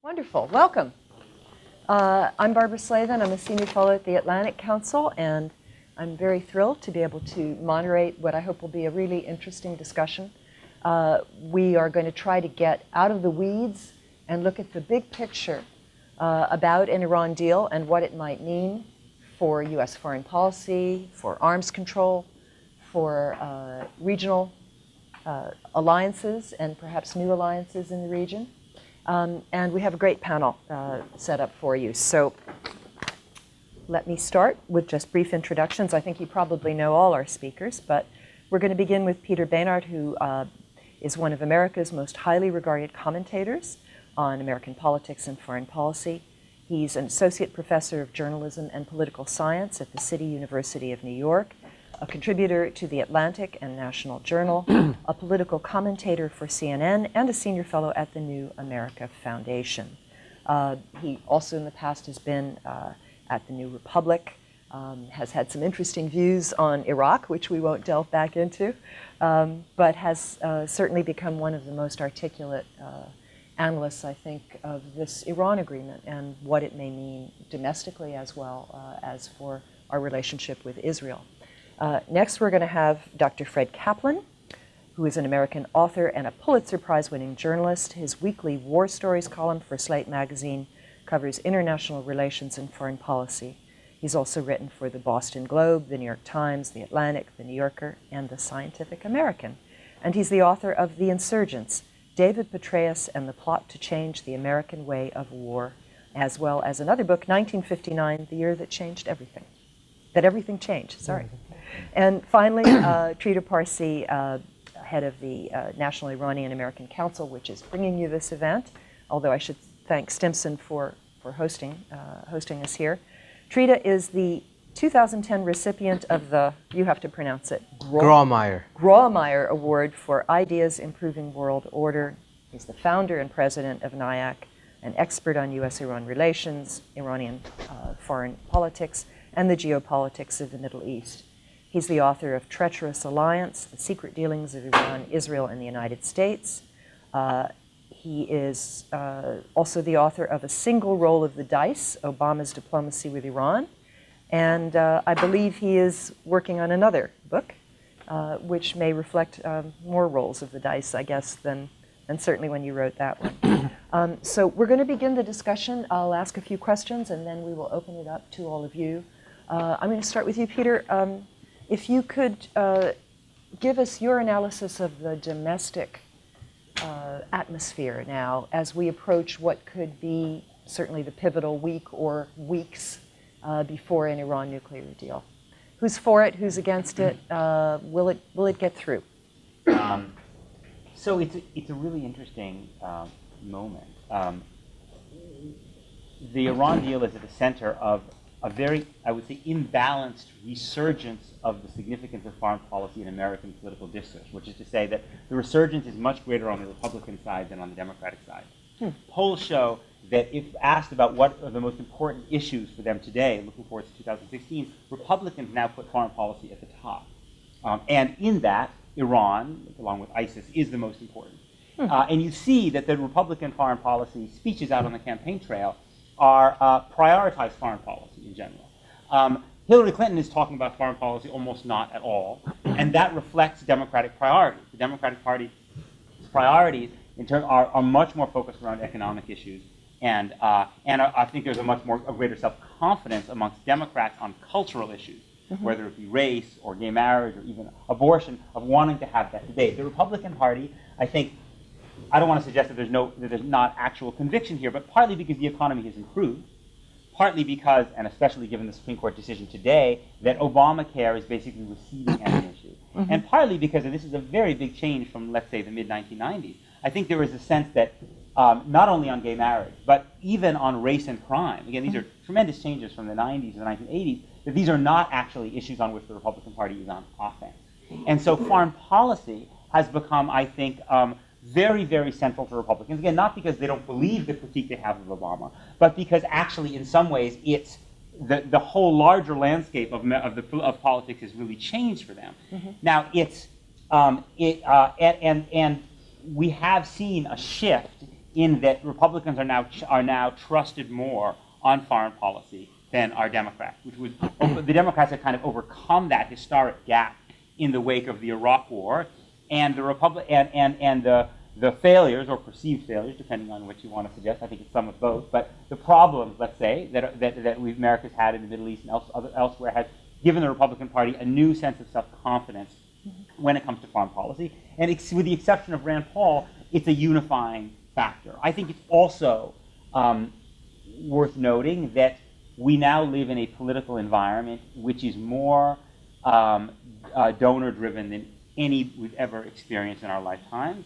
Wonderful. Welcome. I'm Barbara Slavin. I'm a senior fellow at the Atlantic Council, and I'm very thrilled to be able to moderate what I hope will be a really interesting discussion. We are going to try to get out of the weeds and look at the big picture about an Iran deal and what it might mean for U.S. foreign policy, for arms control, for regional alliances and perhaps new alliances in the region. And we have a great panel set up for you. So let me start with just brief introductions. I think you probably know all our speakers, but we're going to begin with Peter Beinart, who is one of America's most highly regarded commentators on American politics and foreign policy. He's an associate professor of journalism and political science at the City University of New York, a contributor to The Atlantic and National Journal, a political commentator for CNN, and a senior fellow at the New America Foundation. He also in the past has been at the New Republic, has had some interesting views on Iraq, which we won't delve back into, but has certainly become one of the most articulate analysts, I think, of this Iran agreement and what it may mean domestically as well as for our relationship with Israel. Next, we're going to have Dr. Fred Kaplan, who is an American author and a Pulitzer Prize-winning journalist. His weekly War Stories column for Slate magazine covers international relations and foreign policy. He's also written for the Boston Globe, the New York Times, the Atlantic, the New Yorker, and the Scientific American. And he's the author of The Insurgents, David Petraeus and the Plot to Change the American Way of War, as well as another book, 1959, The Year That Changed Everything. That everything changed, sorry. And finally, Trita Parsi, head of the National Iranian American Council, which is bringing you this event, although I should thank Stimson for hosting us here. Trita is the 2010 recipient of the, you have to pronounce it, Grawemeyer Award for Ideas Improving World Order. He's the founder and president of NIAC, an expert on U.S.-Iran relations, Iranian foreign politics, and the geopolitics of the Middle East. He's the author of Treacherous Alliance, The Secret Dealings of Iran, Israel, and the United States. He is also the author of A Single Roll of the Dice, Obama's Diplomacy with Iran. And I believe he is working on another book, which may reflect more rolls of the dice, I guess, than certainly when you wrote that one. So we're going to begin the discussion. I'll ask a few questions, and then we will open it up to all of you. I'm going to start with you, Peter. If you could give us your analysis of the domestic atmosphere now as we approach what could be certainly the pivotal week or weeks before an Iran nuclear deal. Who's for it? Who's against it? Will it get through? So it's a really interesting moment. The Iran deal is at the center of a very, I would say, imbalanced resurgence of the significance of foreign policy in American political discourse, which is to say that the resurgence is much greater on the Republican side than on the Democratic side. Polls show that if asked about what are the most important issues for them today, looking forward to 2016, Republicans now put foreign policy at the top. And in that, Iran, along with ISIS, is the most important. And you see that the Republican foreign policy speeches out on the campaign trail are prioritized foreign policy in general. Hillary Clinton is talking about foreign policy almost not at all, and that reflects Democratic priorities. The Democratic Party's priorities are much more focused around economic issues, and I think there's a greater self-confidence amongst Democrats on cultural issues, whether it be race or gay marriage or even abortion, of wanting to have that debate. The Republican Party, I think, I don't want to suggest that there's not actual conviction here, but partly because the economy has improved, partly because, and especially given the Supreme Court decision today, that Obamacare is basically receding as an issue. And partly because, and this is a very big change from, let's say, the mid-1990s, I think there is a sense that not only on gay marriage, but even on race and crime, again, these are tremendous changes from the 90s and the 1980s, that these are not actually issues on which the Republican Party is on offense. And so foreign policy has become, I think, very, very central to Republicans. Again, not because they don't believe the critique they have of Obama, but because actually, in some ways, it's the whole larger landscape of politics has really changed for them. Now, it's and we have seen a shift in that Republicans are now trusted more on foreign policy than are Democrats, which was the Democrats have kind of overcome that historic gap in the wake of the Iraq War, and the failures or perceived failures, depending on what you want to suggest. I think it's some of both, but the problems, let's say, that America's had in the Middle East and elsewhere has given the Republican Party a new sense of self-confidence when it comes to foreign policy. And with the exception of Rand Paul, it's a unifying factor. I think it's also worth noting that we now live in a political environment which is more donor-driven than any we've ever experienced in our lifetimes.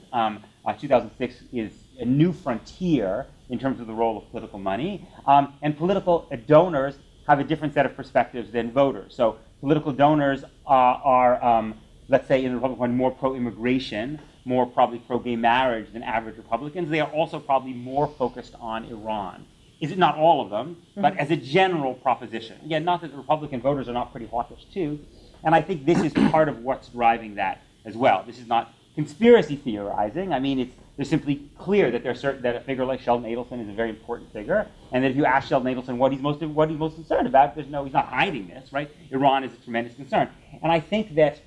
2006 is a new frontier in terms of the role of political money, and political donors have a different set of perspectives than voters. So political donors are let's say in the Republican Party, more pro-immigration, more probably pro-gay marriage than average Republicans. They are also probably more focused on Iran. Is it not all of them, but as a general proposition. Again, not that the Republican voters are not pretty hawkish too, and I think this is part of what's driving that as well. This is not conspiracy theorizing. I mean, they're simply clear that that a figure like Sheldon Adelson is a very important figure, and that if you ask Sheldon Adelson what he's most concerned about, he's not hiding this, right? Iran is a tremendous concern, and I think that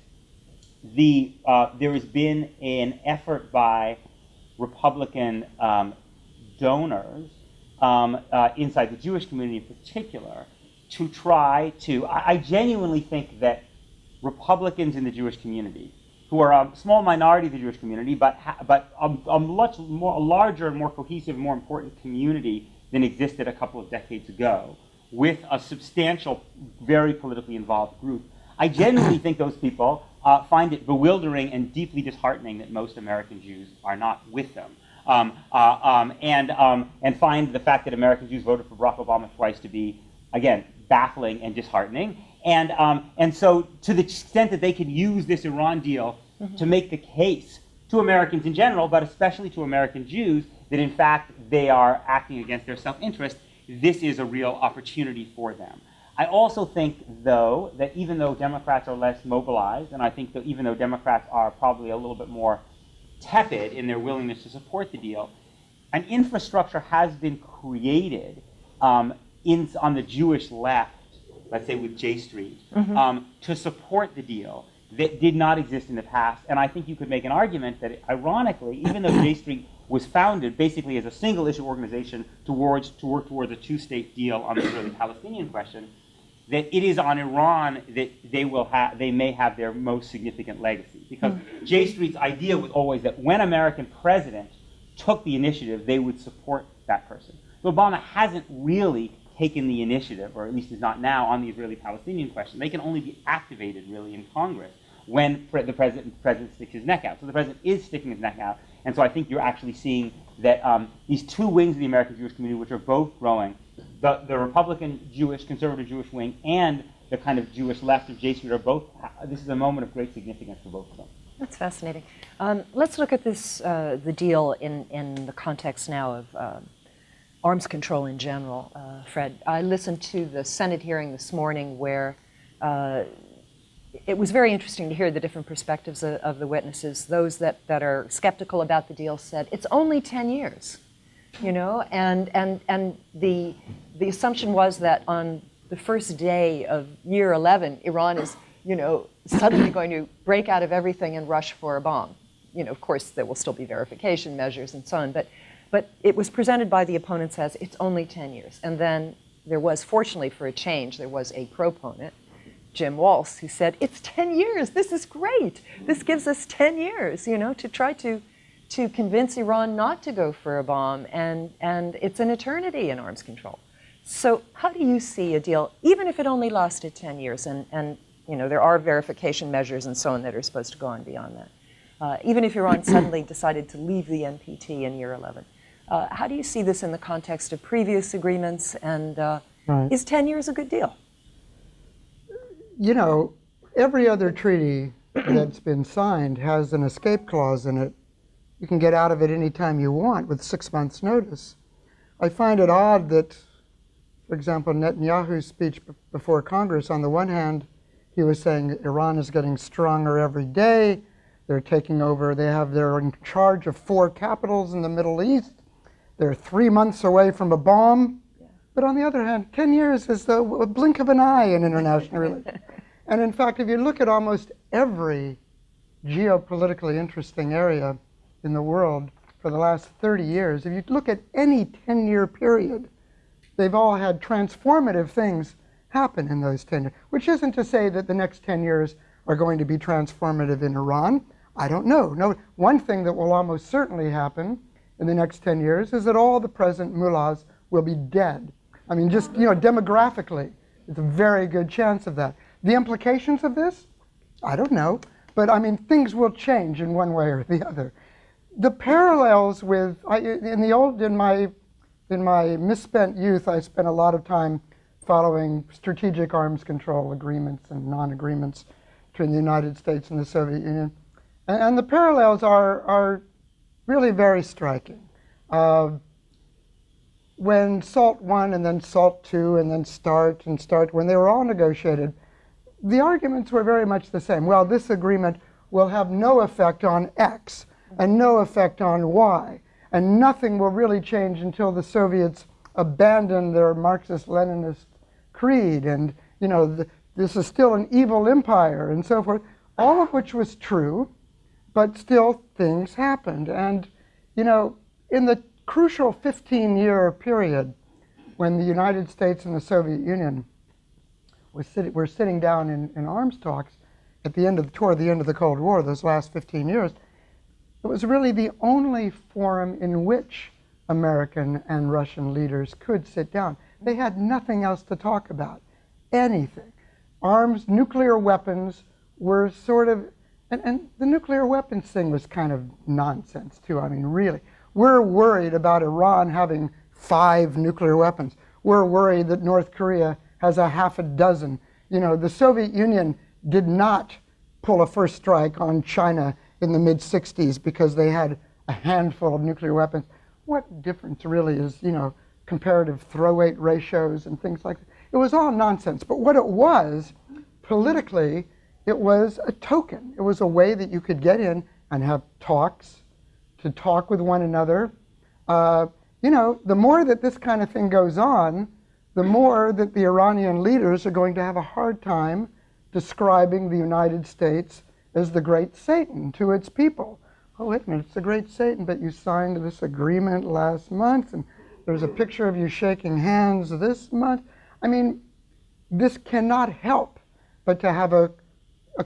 there has been an effort by Republican donors inside the Jewish community in particular to try to. I genuinely think that Republicans in the Jewish community, who are a small minority of the Jewish community, but a much more larger and more cohesive, more important community than existed a couple of decades ago, with a substantial, very politically involved group. I genuinely think those people find it bewildering and deeply disheartening that most American Jews are not with them, and find the fact that American Jews voted for Barack Obama twice to be, again, baffling and disheartening. And so to the extent that they can use this Iran deal to make the case to Americans in general, but especially to American Jews, that in fact they are acting against their self-interest, this is a real opportunity for them. I also think, though, that even though Democrats are less mobilized, and I think that even though Democrats are probably a little bit more tepid in their willingness to support the deal, an infrastructure has been created on the Jewish left, let's say with J Street, to support the deal that did not exist in the past. And I think you could make an argument that, ironically, even though J Street was founded basically as a single-issue organization to work towards a two-state deal on the Israeli-Palestinian question, that it is on Iran that they may have their most significant legacy. Because J Street's idea was always that when an American president took the initiative, they would support that person. So Obama hasn't really taken the initiative, or at least is not now, on the Israeli-Palestinian question. They can only be activated, really, in Congress when the president sticks his neck out. So the president is sticking his neck out, and so I think you're actually seeing that these two wings of the American Jewish community, which are both growing, the Republican Jewish, conservative Jewish wing, and the kind of Jewish left of J Street are both, this is a moment of great significance for both of them. That's fascinating. Let's look at this, the deal in the context now of arms control in general. Fred, I listened to the Senate hearing this morning where it was very interesting to hear the different perspectives of the witnesses. Those that are skeptical about the deal said, it's only 10 years, you know, and the assumption was that on the first day of year 11, Iran is, you know, suddenly going to break out of everything and rush for a bomb. You know, of course, there will still be verification measures and so on, but it was presented by the opponents as it's only 10 years. And then there was, fortunately for a change, there was a proponent, Jim Walsh, who said, it's 10 years, this is great. This gives us 10 years, you know, to try to convince Iran not to go for a bomb, and it's an eternity in arms control. So how do you see a deal, even if it only lasted 10 years, and you know, there are verification measures and so on that are supposed to go on beyond that. Even if Iran suddenly decided to leave the NPT in year 11. How do you see this in the context of previous agreements, and Right. is 10 years a good deal? You know, every other treaty that's been signed has an escape clause in it. You can get out of it anytime you want with 6 months' notice. I find it odd that, for example, Netanyahu's speech before Congress, on the one hand, he was saying Iran is getting stronger every day. They're taking over, they're in charge of 4 capitals in the Middle East. They're 3 months away from a bomb. But on the other hand, 10 years is a blink of an eye in international relations. And in fact, if you look at almost every geopolitically interesting area in the world for the last 30 years, if you look at any 10-year period, they've all had transformative things happen in those 10 years, which isn't to say that the next 10 years are going to be transformative in Iran. I don't know. No, one thing that will almost certainly happen in the next 10 years is that all the present mullahs will be dead. I mean, just, demographically, it's a very good chance of that. The implications of this? I don't know. But I mean, things will change in one way or the other. The parallels with, in my misspent youth, I spent a lot of time following strategic arms control agreements and non-agreements between the United States and the Soviet Union. And the parallels are really very striking. When SALT I and then SALT II and then START, when they were all negotiated, the arguments were very much the same. Well, this agreement will have no effect on X and no effect on Y, and nothing will really change until the Soviets abandon their Marxist-Leninist creed, and this is still an evil empire, and so forth, all of which was true, but still things happened. And in the crucial 15-year period when the United States and the Soviet Union were sitting down in arms talks toward the end of the Cold War, those last 15 years, it was really the only forum in which American and Russian leaders could sit down. They had nothing else to talk about, anything. Arms, nuclear weapons were sort of, and the nuclear weapons thing was kind of nonsense too. I mean, really. We're worried about Iran having 5 nuclear weapons. We're worried that North Korea has a half a dozen. The Soviet Union did not pull a first strike on China in the mid-60s because they had a handful of nuclear weapons. What difference really is, comparative throw weight ratios and things like that? It was all nonsense. But what it was, politically, it was a token. It was a way that you could get in and have talks, to talk with one another. The more that this kind of thing goes on, the more that the Iranian leaders are going to have a hard time describing the United States as the great Satan to its people. Oh, wait a minute, it's the great Satan, but you signed this agreement last month, and there's a picture of you shaking hands this month. I mean, this cannot help but to have a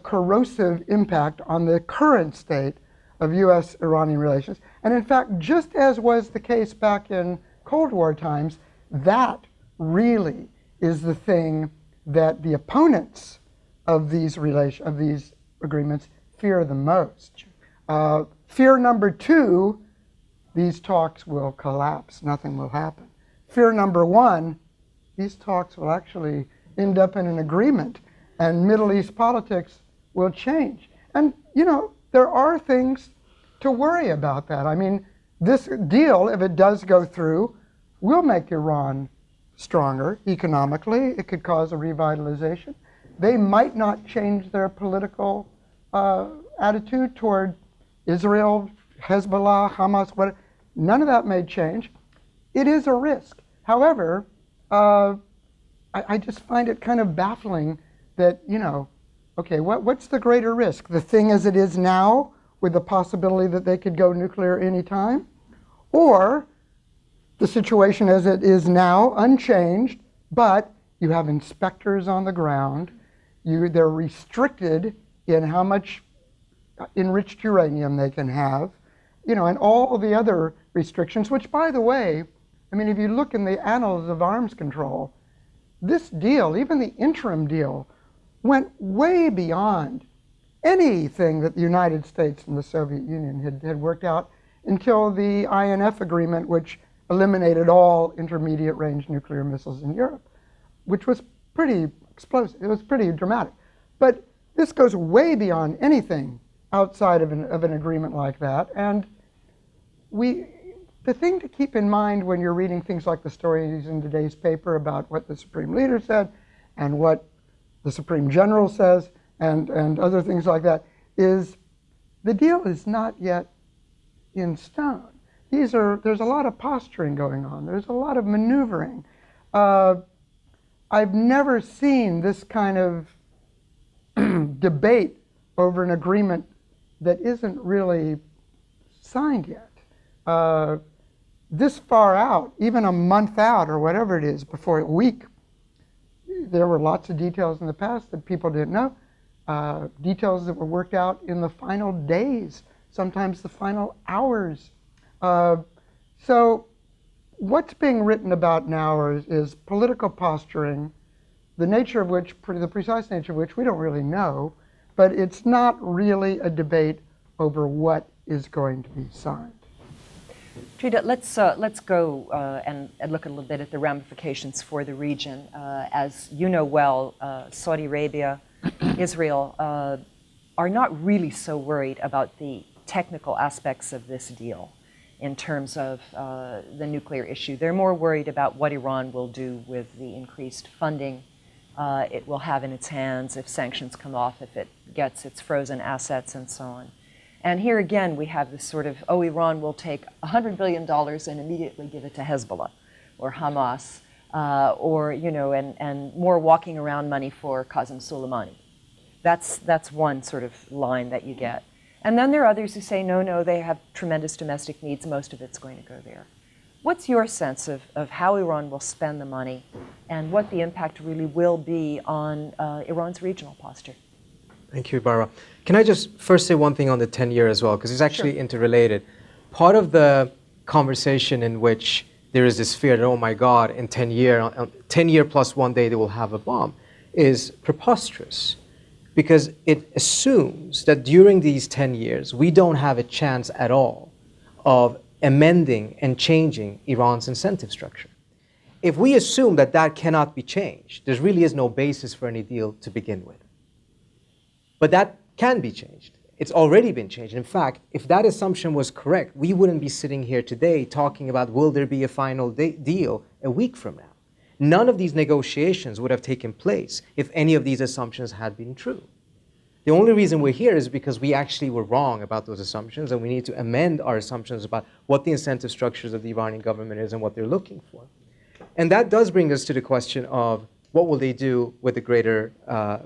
corrosive impact on the current state of U.S.-Iranian relations. And in fact, just as was the case back in Cold War times, that really is the thing that the opponents of these agreements fear the most. Fear number 2, these talks will collapse, nothing will happen. Fear number 1, these talks will actually end up in an agreement and Middle East politics will change. And there are things to worry about that. I mean, this deal, if it does go through, will make Iran stronger economically. It could cause a revitalization. They might not change their political attitude toward Israel, Hezbollah, Hamas, whatever. None of that may change. It is a risk. However, I just find it kind of baffling that, okay, what's the greater risk? The thing as it is now, with the possibility that they could go nuclear anytime? Or the situation as it is now, unchanged, but you have inspectors on the ground. They're restricted in how much enriched uranium they can have, and all of the other restrictions, which, by the way, I mean, if you look in the annals of arms control, this deal, even the interim deal, went way beyond anything that the United States and the Soviet Union had worked out until the INF agreement, which eliminated all intermediate range nuclear missiles in Europe, which was pretty explosive. It was pretty dramatic. But this goes way beyond anything outside of an agreement like that. And the thing to keep in mind when you're reading things like the stories in today's paper about what the Supreme Leader said and what the Supreme General says and other things like that is the deal is not yet in stone. there's a lot of posturing going on. There's a lot of maneuvering. I've never seen this kind of debate over an agreement that isn't really signed yet. This far out, even a month out or whatever it is, before a week, there were lots of details in the past that people didn't know. Details that were worked out in the final days, sometimes the final hours. So what's being written about now is political posturing, the nature of which, the precise nature of which we don't really know, but it's not really a debate over what is going to be signed. Trita, let's go and look a little bit at the ramifications for the region. As you know well, Saudi Arabia, Israel are not really so worried about the technical aspects of this deal in terms of the nuclear issue. They're more worried about what Iran will do with the increased funding it will have in its hands if sanctions come off, if it gets its frozen assets and so on. And here again, we have this sort of, oh, Iran will take $100 billion and immediately give it to Hezbollah or Hamas, or, you know, and more walking around money for Qasem Soleimani. That's one sort of line that you get. And then there are others who say, no, they have tremendous domestic needs. Most of it's going to go there. What's your sense of how Iran will spend the money and what the impact really will be on Iran's regional posture? Thank you, Barbara. Can I just first say one thing on the 10-year as well, because it's actually interrelated. Part of the conversation in which there is this fear that, oh my God, in 10 year plus one day they will have a bomb, is preposterous. Because it assumes that during these 10 years, we don't have a chance at all of amending and changing Iran's incentive structure. If we assume that that cannot be changed, there really is no basis for any deal to begin with. But that can be changed. It's already been changed. In fact, if that assumption was correct, we wouldn't be sitting here today talking about will there be a final deal a week from now. None of these negotiations would have taken place if any of these assumptions had been true. The only reason we're here is because we actually were wrong about those assumptions, and we need to amend our assumptions about what the incentive structures of the Iranian government is and what they're looking for. And that does bring us to the question of what will they do with the greater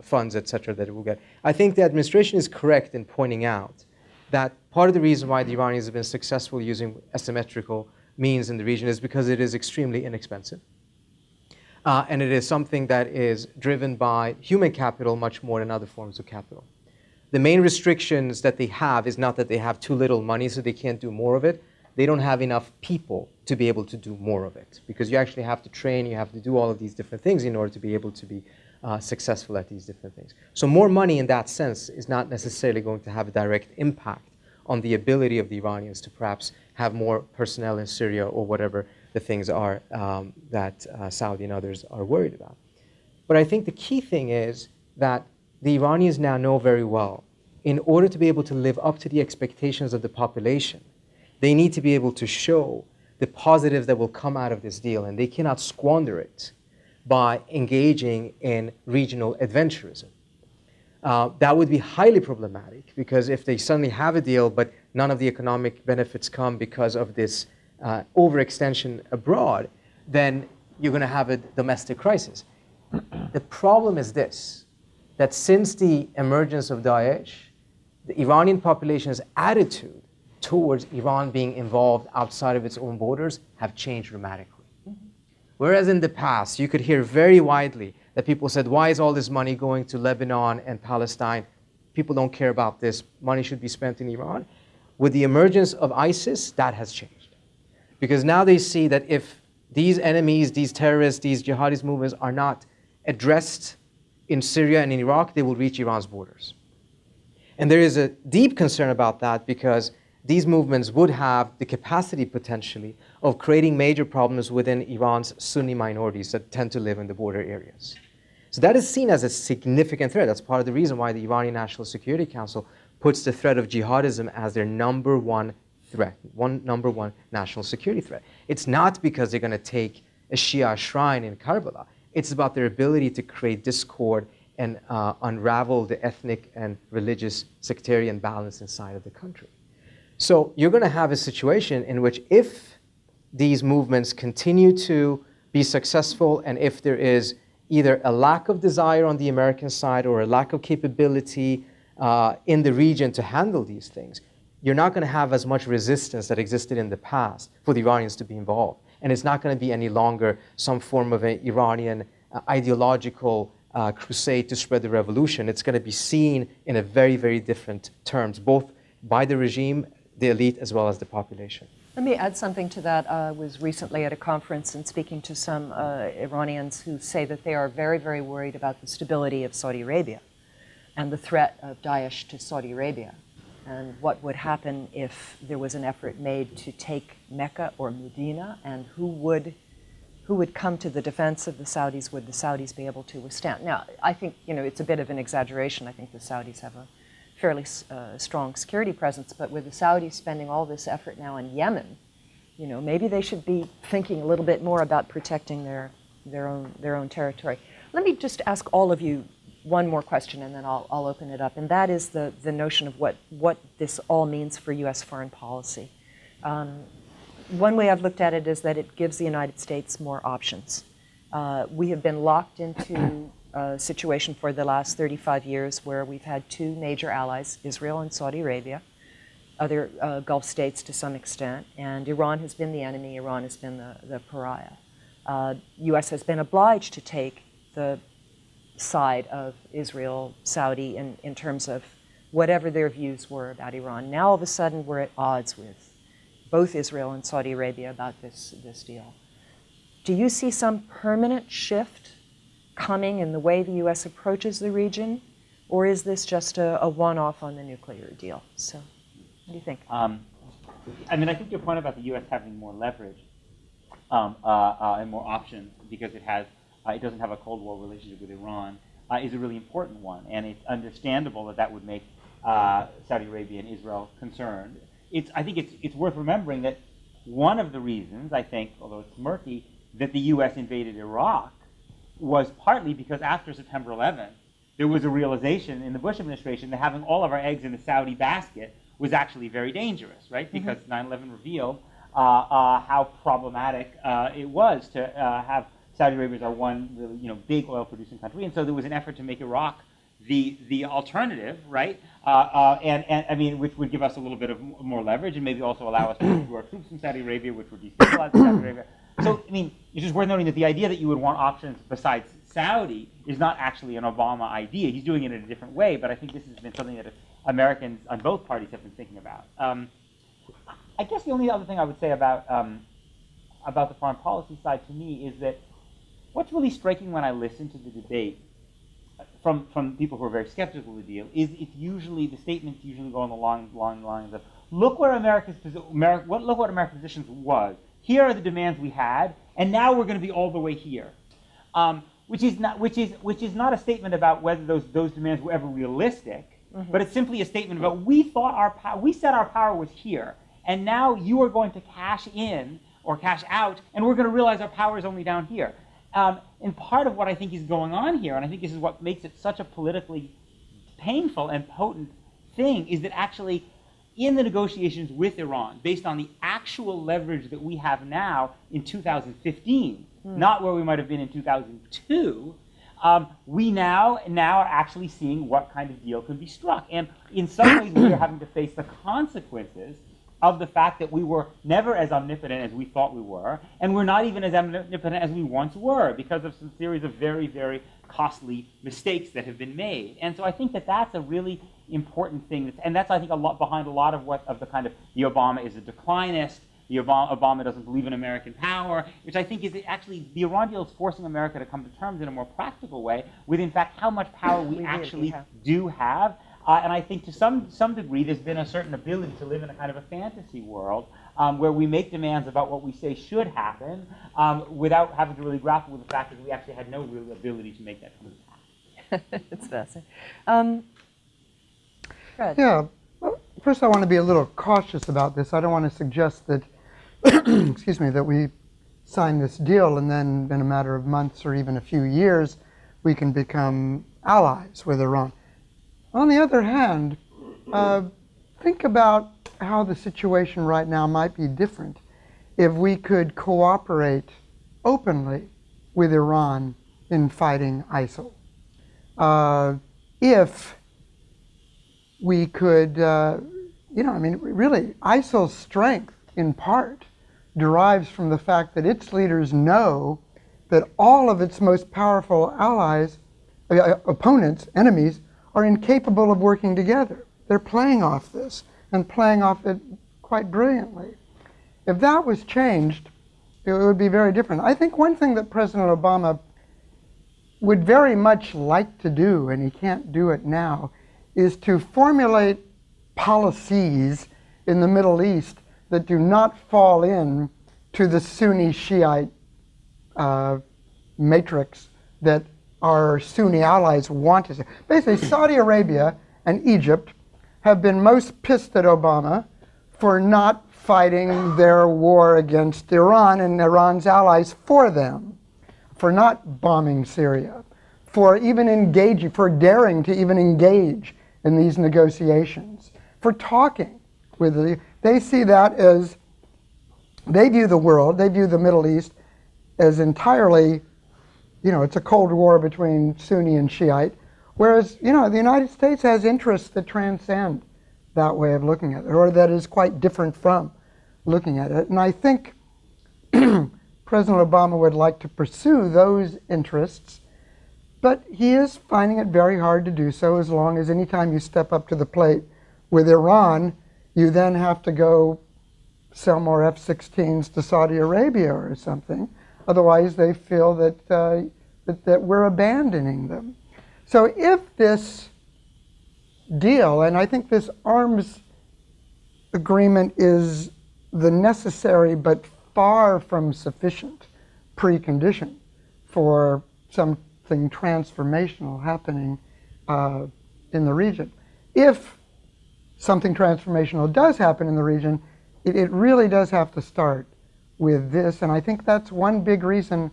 funds, et cetera, that it will get. I think the administration is correct in pointing out that part of the reason why the Iranians have been successful using asymmetrical means in the region is because it is extremely inexpensive. And it is something that is driven by human capital much more than other forms of capital. The main restrictions that they have is not that they have too little money so they can't do more of it. They don't have enough people to be able to do more of it, because you actually have to train, you have to do all of these different things in order to be able to be successful at these different things. So more money in that sense is not necessarily going to have a direct impact on the ability of the Iranians to perhaps have more personnel in Syria or whatever the things are that Saudi and others are worried about. But I think the key thing is that the Iranians now know very well, in order to be able to live up to the expectations of the population, they need to be able to show the positives that will come out of this deal, and they cannot squander it by engaging in regional adventurism. That would be highly problematic, because if they suddenly have a deal but none of the economic benefits come because of this overextension abroad, then you're going to have a domestic crisis. The problem is this, that since the emergence of Daesh, the Iranian population's attitude towards Iran being involved outside of its own borders have changed dramatically. Whereas in the past, you could hear very widely that people said, why is all this money going to Lebanon and Palestine? People don't care about this. Money should be spent in Iran. With the emergence of ISIS, that has changed. Because now they see that if these enemies, these terrorists, these jihadist movements are not addressed in Syria and in Iraq, they will reach Iran's borders. And there is a deep concern about that, because these movements would have the capacity potentially of creating major problems within Iran's Sunni minorities that tend to live in the border areas. So that is seen as a significant threat. That's part of the reason why the Iranian National Security Council puts the threat of jihadism as their number one threat, number one national security threat. It's not because they're going to take a Shia shrine in Karbala. It's about their ability to create discord and unravel the ethnic and religious sectarian balance inside of the country. So you're going to have a situation in which if these movements continue to be successful and if there is either a lack of desire on the American side or a lack of capability in the region to handle these things, you're not going to have as much resistance that existed in the past for the Iranians to be involved. And it's not going to be any longer some form of an Iranian ideological crusade to spread the revolution. It's going to be seen in a very, very different terms, both by the regime, the elite, as well as the population. Let me add something to that. I was recently at a conference and speaking to some Iranians who say that they are very, very worried about the stability of Saudi Arabia and the threat of Daesh to Saudi Arabia, and what would happen if there was an effort made to take Mecca or Medina, and who would come to the defense of the Saudis? Would the Saudis be able to withstand? Now, I think it's a bit of an exaggeration. I think the Saudis have a fairly strong security presence, but with the Saudis spending all this effort now in Yemen, maybe they should be thinking a little bit more about protecting their own territory. Let me just ask all of you one more question, and then I'll open it up, and that is the notion of what this all means for U.S. foreign policy. One way I've looked at it is that it gives the United States more options. We have been locked into a situation for the last 35 years where we've had two major allies, Israel and Saudi Arabia, other Gulf states to some extent, and Iran has been the enemy, Iran has been the pariah. U.S. has been obliged to take the side of Israel, Saudi, in terms of whatever their views were about Iran. Now all of a sudden we're at odds with both Israel and Saudi Arabia about this deal. Do you see some permanent shift coming in the way the U.S. approaches the region, or is this just a one-off on the nuclear deal? So, what do you think? I think your point about the U.S. having more leverage and more options because it doesn't have a Cold War relationship with Iran is a really important one, and it's understandable that would make Saudi Arabia and Israel concerned. I think it's worth remembering that one of the reasons, I think, although it's murky, that the U.S. invaded Iraq was partly because after September 11th, there was a realization in the Bush administration that having all of our eggs in the Saudi basket was actually very dangerous, right? Because 9/11 revealed how problematic it was to have Saudi Arabia as our one really, big oil-producing country, and so there was an effort to make Iraq the alternative, right? Which would give us a little bit of more leverage and maybe also allow us to withdraw our troops from Saudi Arabia, which would destabilize Saudi Arabia. So, it's just worth noting that the idea that you would want options besides Saudi is not actually an Obama idea. He's doing it in a different way, but I think this has been something that Americans on both parties have been thinking about. I guess the only other thing I would say about the foreign policy side to me is that what's really striking when I listen to the debate from people who are very skeptical of the deal is the statements usually go on the long lines of look what America's position was. Here are the demands we had, and now we're going to be all the way here, which is not a statement about whether those demands were ever realistic, but it's simply a statement about we said our power was here, and now you are going to cash in or cash out, and we're going to realize our power is only down here. And part of what I think is going on here, and I think this is what makes it such a politically painful and potent thing, is that actually in the negotiations with Iran, based on the actual leverage that we have now in 2015, not where we might have been in 2002, we now are actually seeing what kind of deal can be struck. And in some ways, we are having to face the consequences of the fact that we were never as omnipotent as we thought we were, and we're not even as omnipotent as we once were because of some series of very, very costly mistakes that have been made. And so I think that that's a really important thing, and that's, I think, a lot behind a lot of the kind of the Obama is a declinist, the Obama doesn't believe in American power, which I think is actually the Iran deal is forcing America to come to terms in a more practical way with, in fact, how much power we actually do have. And I think to some degree there's been a certain ability to live in a kind of a fantasy world where we make demands about what we say should happen without having to really grapple with the fact that we actually had no real ability to make that come to pass. It's fascinating. Fred. Yeah. Well, first I want to be a little cautious about this. I don't want to suggest that, excuse me, that we sign this deal and then in a matter of months or even a few years we can become allies with Iran. On the other hand, think about how the situation right now might be different if we could cooperate openly with Iran in fighting ISIL. If we could, really, ISIL's strength, in part, derives from the fact that its leaders know that all of its most powerful allies, opponents, enemies, are incapable of working together. They're playing off this, and playing off it quite brilliantly. If that was changed, it would be very different. I think one thing that President Obama would very much like to do, and he can't do it now, is to formulate policies in the Middle East that do not fall in to the Sunni Shiite matrix that our Sunni allies want to see. Basically, Saudi Arabia and Egypt have been most pissed at Obama for not fighting their war against Iran and Iran's allies for them, for not bombing Syria, for even engaging, for daring to even engage in these negotiations, for talking with the, they see that as, they view the world, they view the Middle East as entirely, it's a Cold War between Sunni and Shiite, whereas, the United States has interests that transcend that way of looking at it, or that is quite different from looking at it. And I think President Obama would like to pursue those interests, but he is finding it very hard to do so, as long as anytime you step up to the plate with Iran, you then have to go sell more F-16s to Saudi Arabia or something. Otherwise, they feel that, that we're abandoning them. So if this deal, and I think this arms agreement is the necessary but far from sufficient precondition for something transformational happening in the region. If something transformational does happen in the region, it really does have to start with this, and I think that's one big reason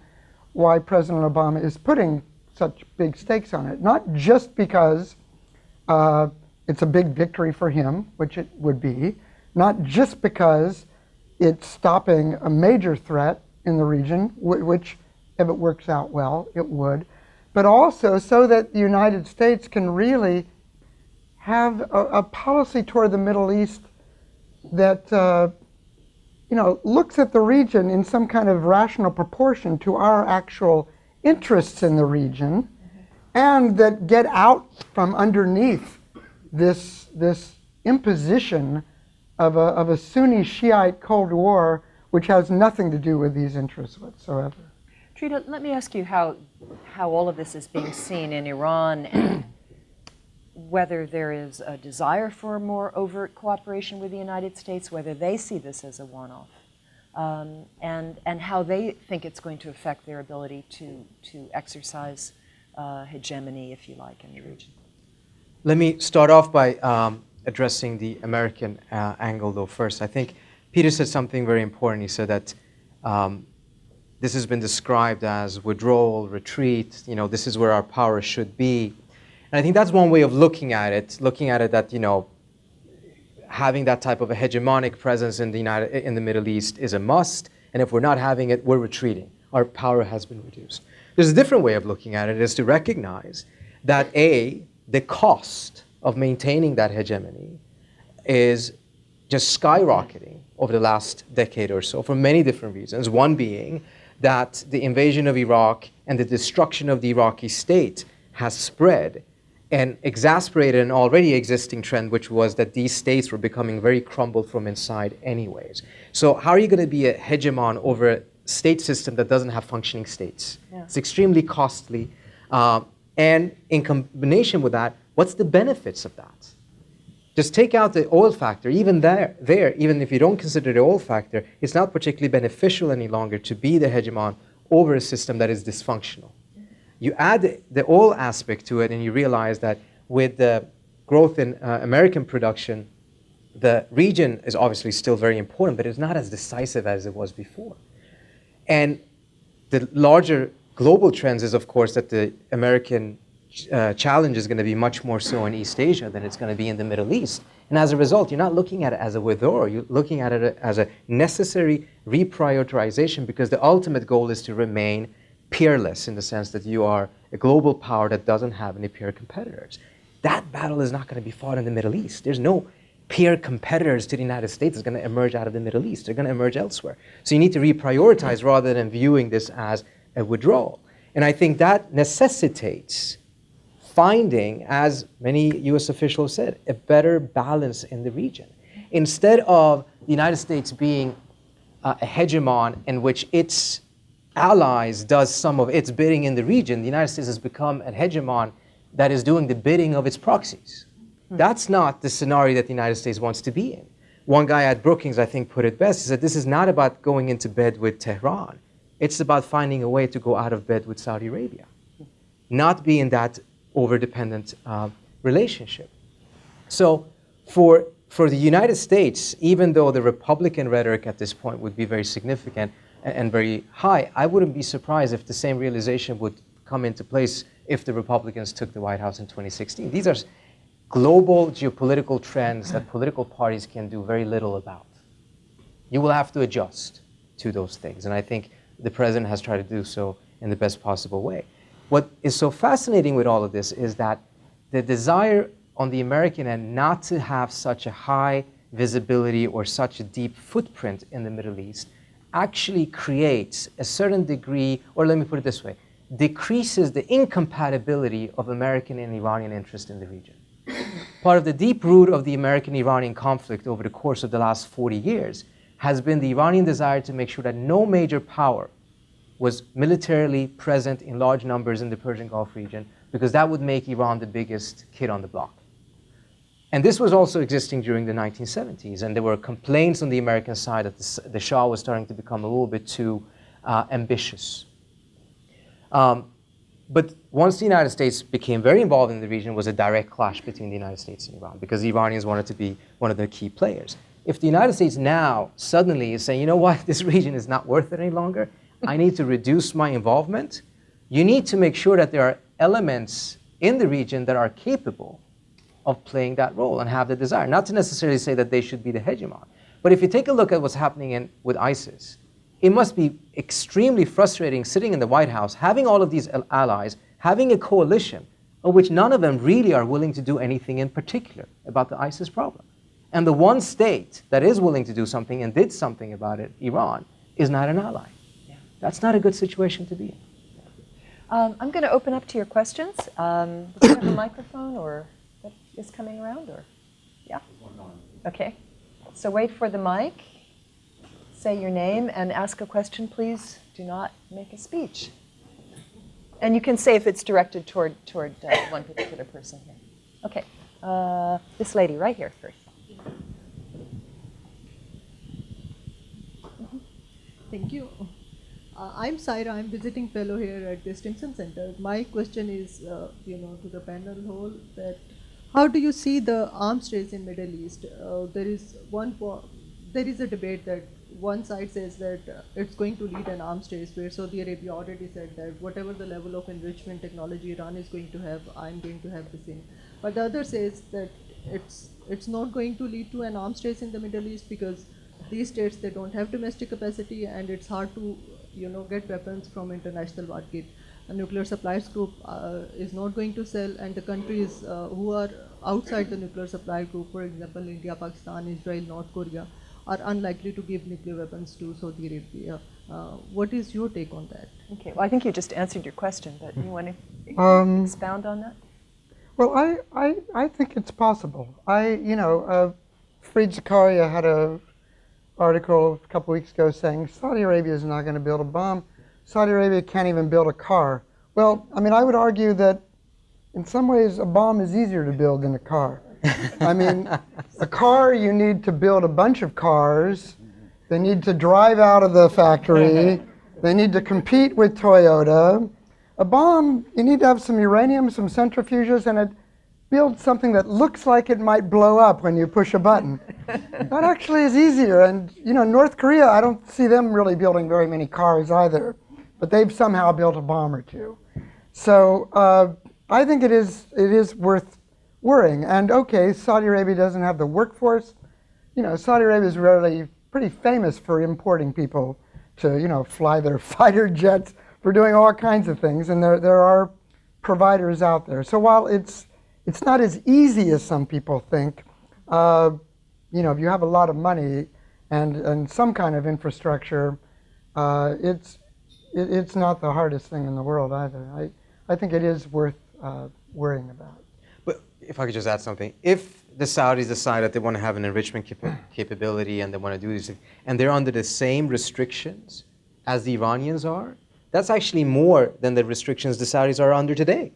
why President Obama is putting such big stakes on it. Not just because it's a big victory for him, which it would be, not just because it's stopping a major threat in the region, which, if it works out well, it would, but also so that the United States can really have a policy toward the Middle East that looks at the region in some kind of rational proportion to our actual interests in the region, and that get out from underneath this imposition of a Sunni Shiite Cold War, which has nothing to do with these interests whatsoever. Trita, let me ask you how all of this is being seen in Iran, and whether there is a desire for more overt cooperation with the United States, whether they see this as a one-off, and how they think it's going to affect their ability to exercise hegemony, if you like, in the region. Let me start off by addressing the American angle, though, first. I think Peter said something very important. He said that this has been described as withdrawal, retreat, this is where our power should be. And I think that's one way of looking at it that, having that type of a hegemonic presence in the Middle East is a must, and if we're not having it, we're retreating. Our power has been reduced. There's a different way of looking at it, is to recognize that the cost of maintaining that hegemony is just skyrocketing over the last decade or so for many different reasons. One being that the invasion of Iraq and the destruction of the Iraqi state has spread and exasperated an already existing trend, which was that these states were becoming very crumbled from inside anyways. So how are you going to be a hegemon over a state system that doesn't have functioning states? Yeah. It's extremely costly. And in combination with that, what's the benefits of that? Just take out the oil factor. Even there, even if you don't consider the oil factor, it's not particularly beneficial any longer to be the hegemon over a system that is dysfunctional. You add the oil aspect to it, and you realize that with the growth in American production, the region is obviously still very important, but it's not as decisive as it was before. And the larger global trends is, of course, that the American challenge is going to be much more so in East Asia than it's going to be in the Middle East. And as a result, you're not looking at it as a withdrawal, you're looking at it as a necessary reprioritization, because the ultimate goal is to remain peerless, in the sense that you are a global power that doesn't have any peer competitors. That battle is not going to be fought in the Middle East. There's no peer competitors to the United States that's going to emerge out of the Middle East. They're going to emerge elsewhere. So you need to reprioritize rather than viewing this as a withdrawal. And I think that necessitates finding, as many US officials said, a better balance in the region. Instead of the United States being a hegemon in which its allies does some of its bidding in the region, the United States has become a hegemon that is doing the bidding of its proxies. That's not the scenario that the United States wants to be in. One guy at Brookings, I think, put it best. He said, this is not about going into bed with Tehran. It's about finding a way to go out of bed with Saudi Arabia, not be in that over-dependent relationship. So for the United States, even though the Republican rhetoric at this point would be very significant and very high, I wouldn't be surprised if the same realization would come into place if the Republicans took the White House in 2016. These are global geopolitical trends that political parties can do very little about. You will have to adjust to those things, and I think the president has tried to do so in the best possible way. What is so fascinating with all of this is that the desire on the American end not to have such a high visibility or such a deep footprint in the Middle East actually creates a certain degree, or let me put it this way, decreases the incompatibility of American and Iranian interest in the region. Part of the deep root of the American-Iranian conflict over the course of the last 40 years has been the Iranian desire to make sure that no major power was militarily present in large numbers in the Persian Gulf region, because that would make Iran the biggest kid on the block. And this was also existing during the 1970s, and there were complaints on the American side that the Shah was starting to become a little bit too ambitious. But once the United States became very involved in the region, was a direct clash between the United States and Iran, because the Iranians wanted to be one of the key players. If the United States now suddenly is saying, you know what, this region is not worth it any longer, I need to reduce my involvement, you need to make sure that there are elements in the region that are capable of playing that role and have the desire. Not to necessarily say that they should be the hegemon. But if you take a look at what's happening with ISIS, it must be extremely frustrating sitting in the White House, having all of these allies, having a coalition of which none of them really are willing to do anything in particular about the ISIS problem. And the one state that is willing to do something and did something about it, Iran, is not an ally. Yeah. That's not a good situation to be in. I'm going to open up to your questions. Do you have a microphone or that is coming around? Or yeah? Okay. So wait for the mic. Say your name and ask a question, please. Do not make a speech. And you can say if it's directed toward one particular person here. Okay. This lady right here first. Thank you. I'm Saira. I'm visiting fellow here at the Stimson Center. My question is, to the panel whole, that how do you see the arms race in Middle East? There is a debate that one side says that it's going to lead an arms race, where Saudi Arabia already said that whatever the level of enrichment technology Iran is going to have, I'm going to have the same. But the other says that it's not going to lead to an arms race in the Middle East, because these states, they don't have domestic capacity, and it's hard to get weapons from international market. A nuclear suppliers group is not going to sell, and the countries who are outside the nuclear supply group, for example, India, Pakistan, Israel, North Korea, are unlikely to give nuclear weapons to Saudi Arabia. What is your take on that? Okay, well, I think you just answered your question, but you want to expound on that? Well, I think it's possible. Fareed Zakaria had an article a couple weeks ago saying Saudi Arabia is not going to build a bomb. Saudi Arabia can't even build a car. Well, I would argue that in some ways a bomb is easier to build than a car. A car, you need to build a bunch of cars. They need to drive out of the factory. They need to compete with Toyota. A bomb, you need to have some uranium, some centrifuges, and it builds something that looks like it might blow up when you push a button. That actually is easier. And North Korea, I don't see them really building very many cars either, but they've somehow built a bomb or two. So I think it is worth worrying. And okay, Saudi Arabia doesn't have the workforce. You know, Saudi Arabia is really pretty famous for importing people to, you know, fly their fighter jets, for doing all kinds of things. And there are providers out there. So while it's not as easy as some people think, you know, if you have a lot of money and some kind of infrastructure, it's not the hardest thing in the world either. I think it is worth worrying about. But if I could just add something, if the Saudis decide that they want to have an enrichment capability and they want to do this, and they're under the same restrictions as the Iranians are, that's actually more than the restrictions the Saudis are under today.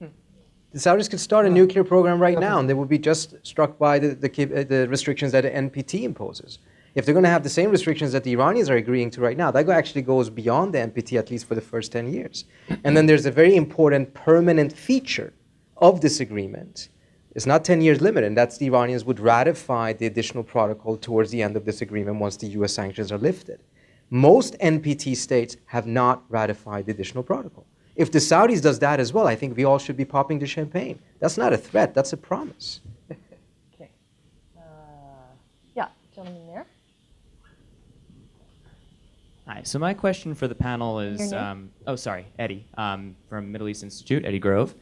The Saudis could start a nuclear program right now, and they would be just struck by the restrictions that the NPT imposes. If they're going to have the same restrictions that the Iranians are agreeing to right now, that actually goes beyond the NPT, at least for the first 10 years. And then there's a very important permanent feature of this agreement. It's not 10 years limited, and that's the Iranians would ratify the additional protocol towards the end of this agreement once the US sanctions are lifted. Most NPT states have not ratified the additional protocol. If the Saudis does that as well, I think we all should be popping the champagne. That's not a threat, that's a promise. Okay. Yeah, gentleman there. Hi. So my question for the panel is, Eddie, from Middle East Institute, Eddie Grove.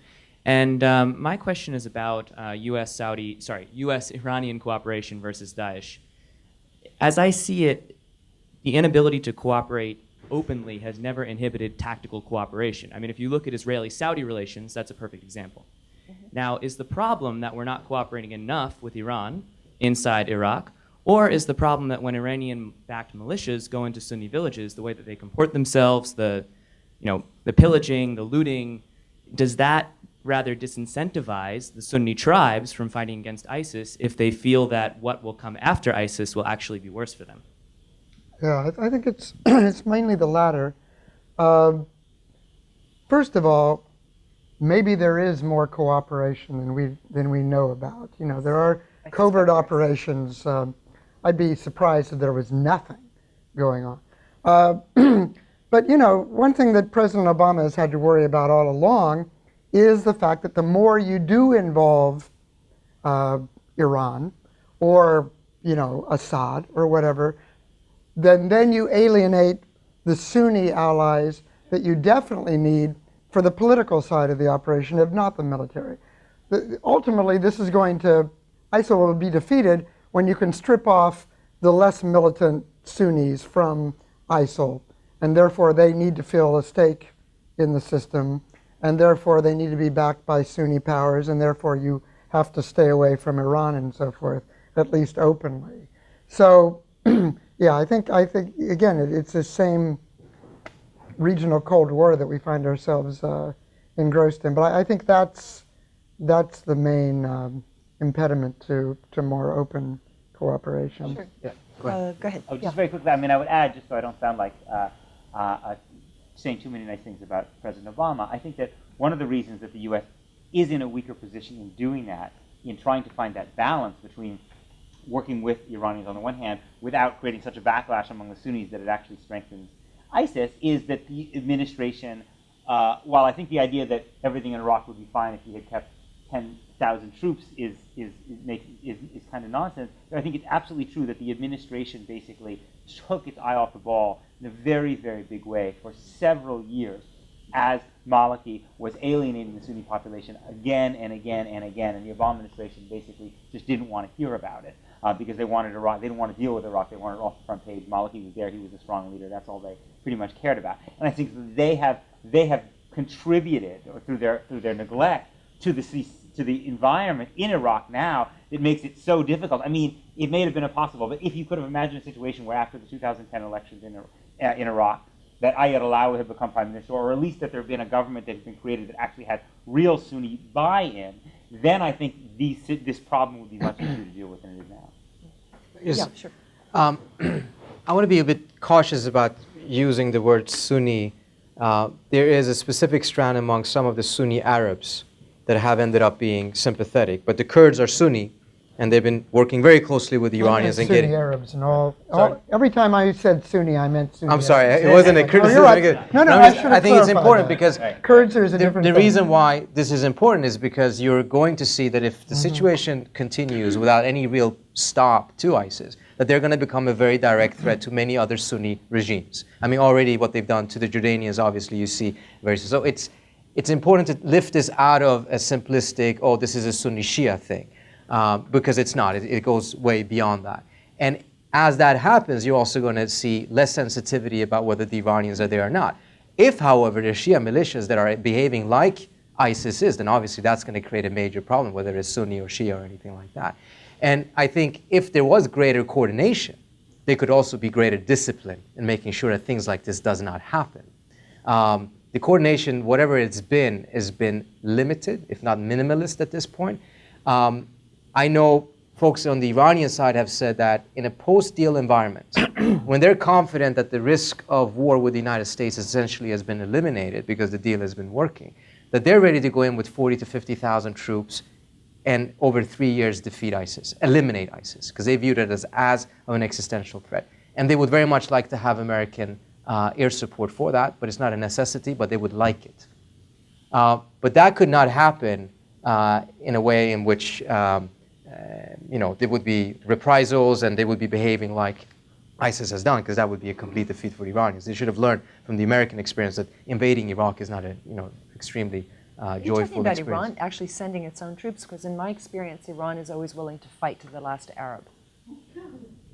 And my question is about U.S.-Iranian cooperation versus Daesh. As I see it, the inability to cooperate openly has never inhibited tactical cooperation. I mean, if you look at Israeli-Saudi relations, that's a perfect example. Mm-hmm. Now, is the problem that we're not cooperating enough with Iran inside Iraq, or is the problem that when Iranian-backed militias go into Sunni villages, the way that they comport themselves, the pillaging, the looting, does that rather disincentivize the Sunni tribes from fighting against ISIS if they feel that what will come after ISIS will actually be worse for them? Yeah, I think it's it's mainly the latter. First of all, maybe there is more cooperation than we know about. You know, there are covert operations. I'd be surprised if there was nothing going on. But you know, one thing that President Obama has had to worry about all along is the fact that the more you do involve Iran or, you know, Assad or whatever, then you alienate the Sunni allies that you definitely need for the political side of the operation, if not the military. Ultimately, this is going to, ISIL will be defeated when you can strip off the less militant Sunnis from ISIL, and therefore they need to feel a stake in the system, and therefore they need to be backed by Sunni powers, and therefore you have to stay away from Iran and so forth, at least openly. So, yeah, I think again, it's the same regional Cold War that we find ourselves engrossed in. But I think that's the main impediment to more open cooperation. Sure. Yeah. Go ahead. Oh, just very quickly, I mean, I would add, just so I don't sound like saying too many nice things about President Obama, I think that one of the reasons that the U.S. is in a weaker position in doing that, in trying to find that balance between working with Iranians on the one hand without creating such a backlash among the Sunnis that it actually strengthens ISIS, is that the administration, while I think the idea that everything in Iraq would be fine if you had kept 10,000 troops is kind of nonsense, but I think it's absolutely true that the administration basically took its eye off the ball in a very, very big way for several years as Maliki was alienating the Sunni population again and again and again, and the Obama administration basically just didn't want to hear about it because they wanted Iraq. They didn't want to deal with Iraq. They wanted it off the front page. Maliki was there. He was a strong leader. That's all they pretty much cared about. And I think they have contributed, or through their neglect, to the environment in Iraq now that makes it so difficult. I mean, it may have been impossible, but if you could have imagined a situation where after the 2010 elections in Iraq, that Ayatollah had become prime minister, or at least that there had been a government that had been created that actually had real Sunni buy-in, then I think this problem would be much easier to deal with than it is now. Yeah, sure. I want to be a bit cautious about using the word Sunni. There is a specific strand among some of the Sunni Arabs that have ended up being sympathetic, but the Kurds are Sunni, And they've been working very closely with the Iranians and Sunni getting. Arabs and all. Sorry? Every time I said Sunni, I meant Sunni. I'm sorry, Arabs. it wasn't a No, criticism. you're right. No, I'm I just- should have I think it's clarified important that. because Kurds are a different the thing. reason why this is important is because you're going to see that if the situation continues without any real stop to ISIS, that they're going to become a very direct threat to many other Sunni regimes. I mean, already what they've done to the Jordanians, obviously, you see very so. It's important to lift this out of a simplistic, oh, this is a Sunni Shia thing, because it's not. It goes way beyond that. And as that happens, you're also going to see less sensitivity about whether the Iranians are there or not. If, however, there are Shia militias that are behaving like ISIS is, then obviously that's going to create a major problem, whether it's Sunni or Shia or anything like that. And I think if there was greater coordination, there could also be greater discipline in making sure that things like this does not happen. The coordination, whatever it's been, has been limited, if not minimalist at this point. I know folks on the Iranian side have said that in a post-deal environment, when they're confident that the risk of war with the United States essentially has been eliminated because the deal has been working, that they're ready to go in with 40 to 50,000 troops and over 3 years defeat ISIS, eliminate ISIS, because they viewed it as of an existential threat. And they would very much like to have American air support for that, but it's not a necessity, but they would like it. But that could not happen in a way in which there would be reprisals and they would be behaving like ISIS has done, because that would be a complete defeat for the Iranians. They should have learned from the American experience that invading Iraq is not a extremely Are you joyful talking about experience. Iran actually sending its own troops? Because in my experience, Iran is always willing to fight to the last Arab.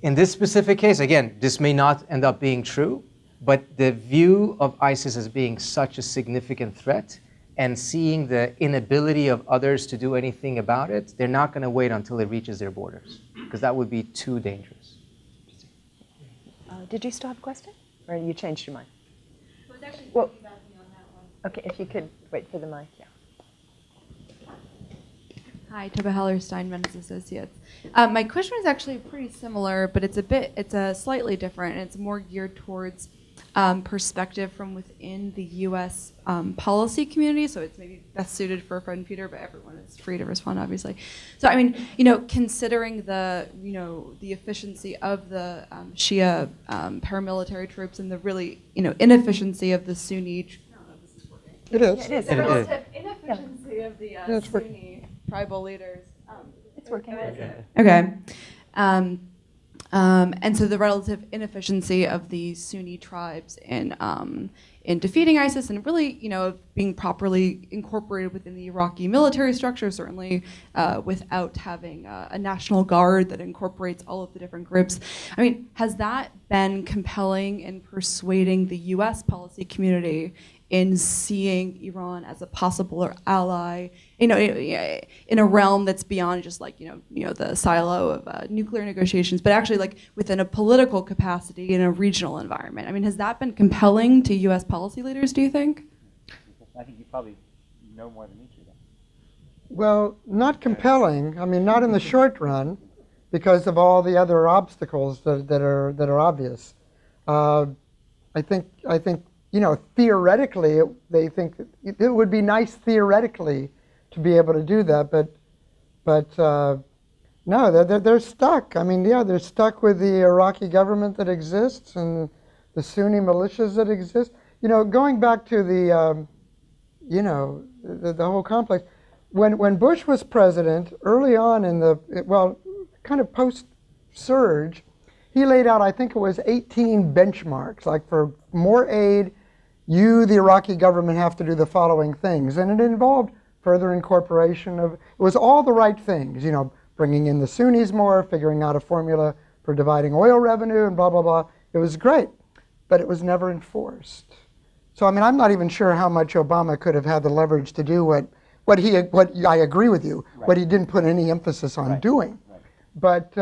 In this specific case, again, this may not end up being true, but the view of ISIS as being such a significant threat and seeing the inability of others to do anything about it, they're not going to wait until it reaches their borders, because that would be too dangerous. Did you still have a question? Or you changed your mind? I was actually Well- piggybacking on that one. Okay, if you could wait for the mic, yeah. Hi, Toba Heller, Steinman's Associates. My question is actually pretty similar, but it's a slightly different, and it's more geared towards perspective from within the U.S. Policy community. So it's maybe best suited for friend Peter, but everyone is free to respond, obviously. So I mean, considering the efficiency of the Shia paramilitary troops and the really inefficiency of the Sunni. I don't know if this is working. It is. It is. The relative inefficiency of the it's working. Sunni tribal leaders. It's working. Okay. And so the relative inefficiency of the Sunni tribes in defeating ISIS and really, being properly incorporated within the Iraqi military structure, certainly without having a national guard that incorporates all of the different groups. I mean, has that been compelling in persuading the U.S. policy community in seeing Iran as a possible ally, in a realm that's beyond just the silo of nuclear negotiations, but actually within a political capacity in a regional environment? I mean, has that been compelling to U.S. policy leaders, do you think? I think you probably know more than me, Trita. Well, not compelling. I mean, not in the short run, because of all the other obstacles that are obvious. I think theoretically, they think it would be nice theoretically to be able to do that, but no, they're stuck. I mean, yeah, they're stuck with the Iraqi government that exists and the Sunni militias that exist. Going back to the whole complex. When Bush was president, early on in kind of post-surge, he laid out, I think it was 18 benchmarks, like for more aid, the Iraqi government, have to do the following things. And it involved further incorporation of, it was all the right things, bringing in the Sunnis more, figuring out a formula for dividing oil revenue and blah, blah, blah. It was great, but it was never enforced. So, I mean, I'm not even sure how much Obama could have had the leverage to do what I agree with you, right. what he didn't put any emphasis on Right. doing. Right. But,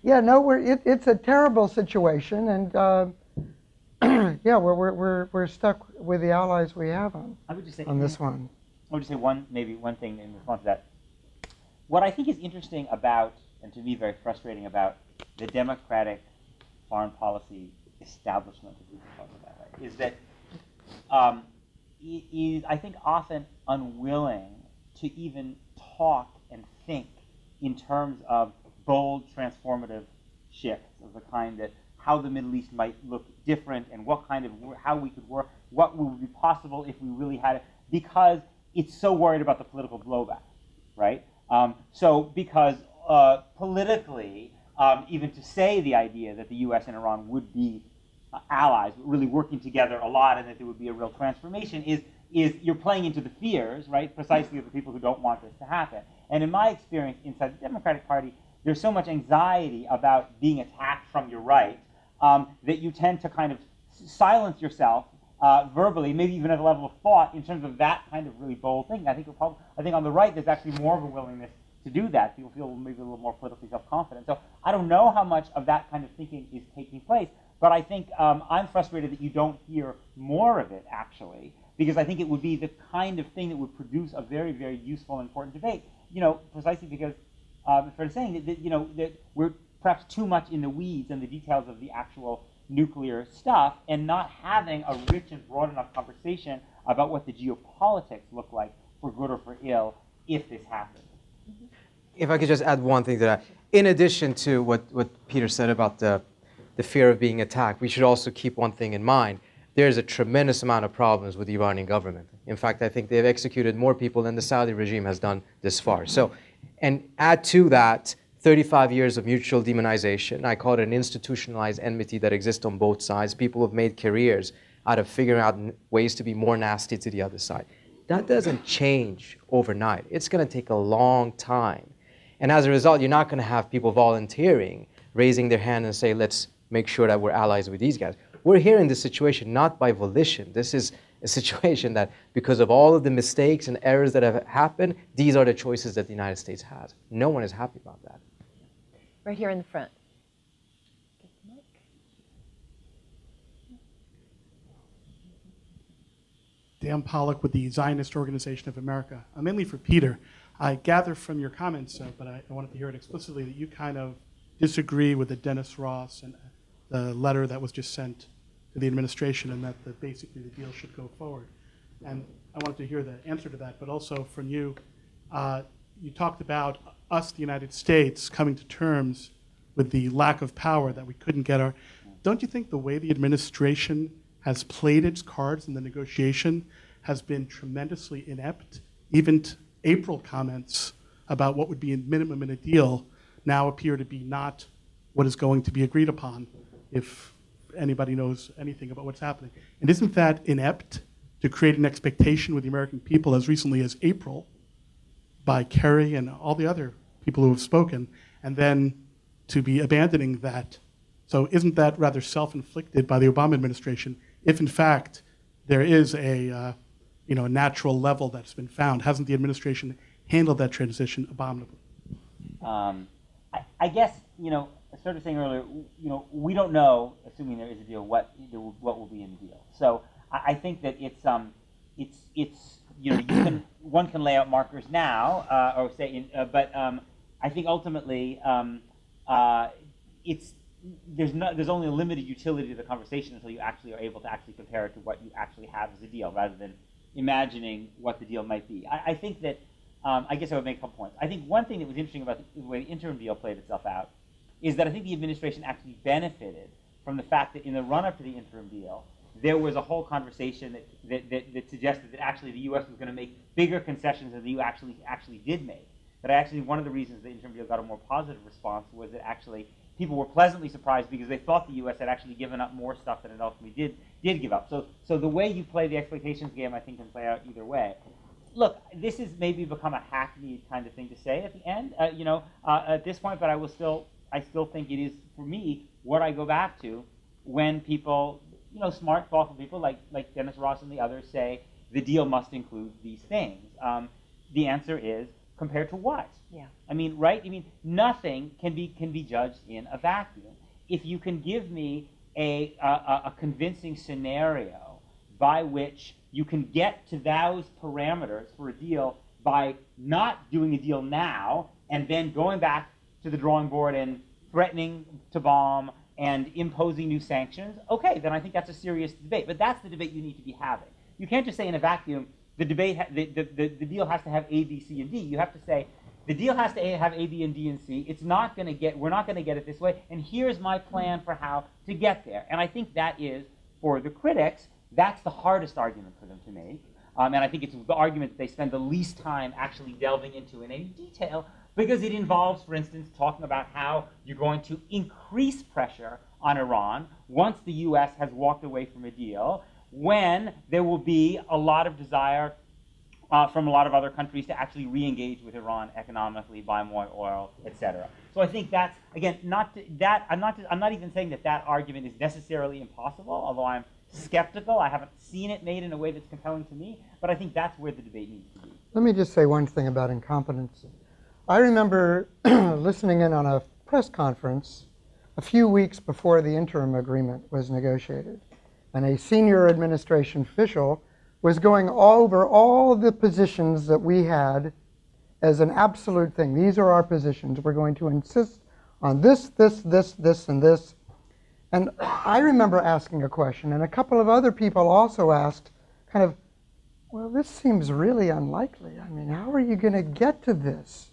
yeah, no, it's a terrible situation, and yeah, we're stuck with the allies we have I would just say on this one. I would just say one thing in response to that. What I think is interesting about, and to me very frustrating about, the democratic foreign policy establishment, if we can call it that way, is that it is, I think, often unwilling to even talk and think in terms of bold, transformative shifts of the kind that how the Middle East might look different and what kind of how we could work, what would be possible if we really had it, because it's so worried about the political blowback, right? Because politically, even to say the idea that the U.S. and Iran would be allies, really working together a lot, and that there would be a real transformation, is you're playing into the fears, right? Precisely of the people who don't want this to happen. And in my experience inside the Democratic Party, there's so much anxiety about being attacked from your right that you tend to kind of silence yourself verbally, maybe even at a level of thought, in terms of that kind of really bold thing. I think on the right, there's actually more of a willingness to do that. People feel maybe a little more politically self-confident. So I don't know how much of that kind of thinking is taking place, but I think I'm frustrated that you don't hear more of it, actually, because I think it would be the kind of thing that would produce a very, very useful and important debate. Precisely because, for saying that we're perhaps too much in the weeds and the details of the actual nuclear stuff, and not having a rich and broad enough conversation about what the geopolitics look like, for good or for ill, if this happens. If I could just add one thing to that. In addition to what Peter said about the fear of being attacked, we should also keep one thing in mind. There's a tremendous amount of problems with the Iranian government. In fact, I think they've executed more people than the Saudi regime has done this far. So, and add to that 35 years of mutual demonization. I call it an institutionalized enmity that exists on both sides. People have made careers out of figuring out ways to be more nasty to the other side. That doesn't change overnight. It's going to take a long time. And as a result, you're not going to have people volunteering, raising their hand and say, let's make sure that we're allies with these guys. We're here in this situation not by volition. This is a situation that because of all of the mistakes and errors that have happened, these are the choices that the United States has. No one is happy about that. Right here in the front. Dan Pollock with the Zionist Organization of America. Mainly for Peter. I gather from your comments, but I wanted to hear it explicitly, that you kind of disagree with the Dennis Ross and the letter that was just sent to the administration, and that basically the deal should go forward. And I wanted to hear the answer to that, but also from you, you talked about us, the United States, coming to terms with the lack of power that we couldn't get our... Don't you think the way the administration has played its cards in the negotiation has been tremendously inept? Even April comments about what would be a minimum in a deal now appear to be not what is going to be agreed upon, if anybody knows anything about what's happening. And isn't that inept to create an expectation with the American people as recently as April by Kerry and all the other people who have spoken, and then to be abandoning that? So isn't that rather self-inflicted by the Obama administration, if in fact there is a natural level that's been found? Hasn't the administration handled that transition abominably? I guess, I started saying earlier, we don't know, assuming there is a deal, what will be in the deal. So I think that one can lay out markers now, or say, but I think ultimately there's only a limited utility to the conversation until you actually are able to actually compare it to what you actually have as a deal, rather than imagining what the deal might be. I think that, I guess I would make a couple points. I think one thing that was interesting about the way the interim deal played itself out is that I think the administration actually benefited from the fact that in the run-up to the interim deal, there was a whole conversation that suggested that actually the U.S. was going to make bigger concessions than the U.S. actually did make. That actually one of the reasons the interim deal got a more positive response was that actually people were pleasantly surprised because they thought the U.S. had actually given up more stuff than it ultimately did give up. So the way you play the expectations game, I think, can play out either way. Look, this has maybe become a hackneyed kind of thing to say at the end, at this point, but I still think it is, for me, what I go back to when people, smart, thoughtful people like Dennis Ross and the others say the deal must include these things. The answer is, compared to what? Yeah. I mean, right? I mean, nothing can be judged in a vacuum. If you can give me a convincing scenario by which you can get to those parameters for a deal by not doing a deal now and then going back to the drawing board and threatening to bomb and imposing new sanctions, okay, then I think that's a serious debate. But that's the debate you need to be having. You can't just say in a vacuum, the deal has to have A, B, C, and D. You have to say, The deal has to have A, B, and D, and C. We're not going to get it this way, and here's my plan for how to get there. And I think that is, for the critics, that's the hardest argument for them to make. And I think it's the argument that they spend the least time actually delving into in any detail, because it involves, for instance, talking about how you're going to increase pressure on Iran once the U.S. has walked away from a deal, when there will be a lot of desire from a lot of other countries to actually re-engage with Iran economically, buy more oil, etc. So I think that's, again, I'm not even saying that argument is necessarily impossible, although I'm skeptical. I haven't seen it made in a way that's compelling to me, but I think that's where the debate needs to be. Let me just say one thing about incompetence. I remember listening in on a press conference a few weeks before the interim agreement was negotiated, and a senior administration official was going over all the positions that we had as an absolute thing. These are our positions. We're going to insist on this, this, this, this, and this. And I remember asking a question, and a couple of other people also asked, kind of, well, this seems really unlikely. I mean, how are you going to get to this?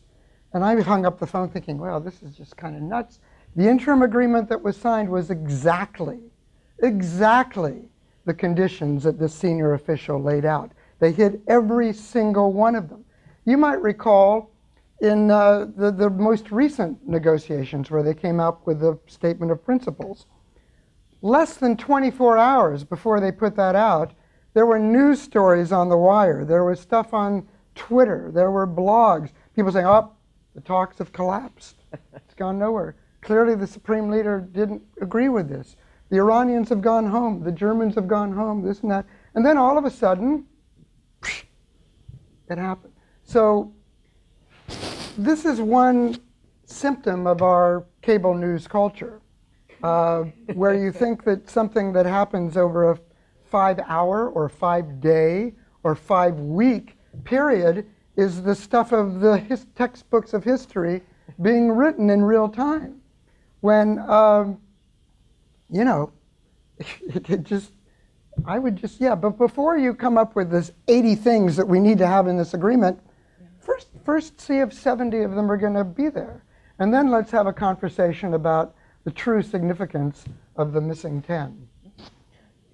And I hung up the phone thinking, well, this is just kind of nuts. The interim agreement that was signed was exactly the conditions that this senior official laid out. They hit every single one of them. You might recall in the most recent negotiations where they came up with the statement of principles, less than 24 hours before they put that out, there were news stories on the wire. There was stuff on Twitter. There were blogs. People saying, oh, the talks have collapsed. It's gone nowhere. Clearly the supreme leader didn't agree with this. The Iranians have gone home. The Germans have gone home, this and that. And then all of a sudden, it happened. So this is one symptom of our cable news culture, where you think that something that happens over a 5-hour or 5-day or 5-week period is the stuff of the textbooks of history being written in real time. When, you know, I would just, but before you come up with this 80 things that we need to have in this agreement, first see if 70 of them are going to be there. And then let's have a conversation about the true significance of the missing 10.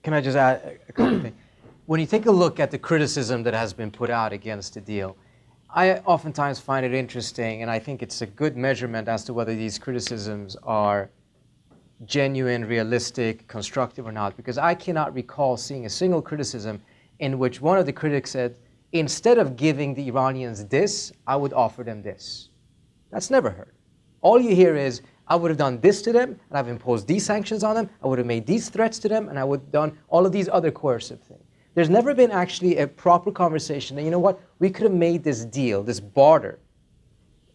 Can I just add a couple of things? When you take a look at the criticism that has been put out against the deal, I oftentimes find it interesting, and I think it's a good measurement as to whether these criticisms are genuine, realistic, constructive or not, because I cannot recall seeing a single criticism in which one of the critics said, instead of giving the Iranians this, I would offer them this. That's never heard. All you hear is, I would have done this to them, and I've imposed these sanctions on them, I would have made these threats to them, and I would have done all of these other coercive things. There's never been actually a proper conversation that, you know what, we could have made this deal, this barter,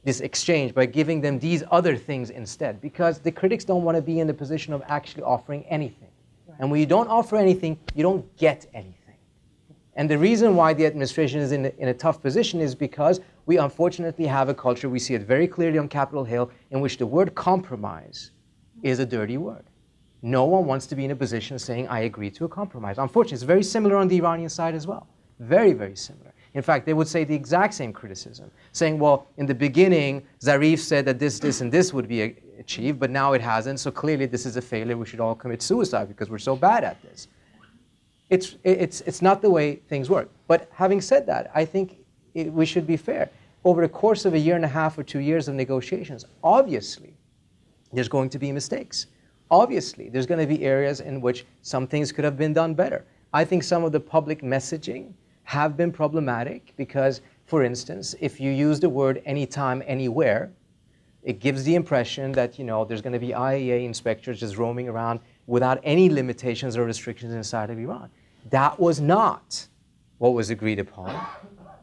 this exchange by giving them these other things instead, because the critics don't want to be in the position of actually offering anything. Right. And when you don't offer anything, you don't get anything. And the reason why the administration is in a tough position is because we unfortunately have a culture, we see it very clearly on Capitol Hill, in which the word compromise is a dirty word. No one wants to be in a position saying, I agree to a compromise. Unfortunately, it's very similar on the Iranian side as well. Very, very similar. In fact, they would say the exact same criticism, saying, well, in the beginning, Zarif said that this, and this would be achieved, but now it hasn't, so clearly this is a failure. We should all commit suicide because we're so bad at this. It's not the way things work. But having said that, I think we should be fair. Over the course of a year and a half or 2 years of negotiations, obviously, there's going to be mistakes. Obviously, there's going to be areas in which some things could have been done better. I think some of the public messaging have been problematic because, for instance, if you use the word anytime, anywhere, it gives the impression that, you know, there's going to be IAEA inspectors just roaming around without any limitations or restrictions inside of Iran. That was not what was agreed upon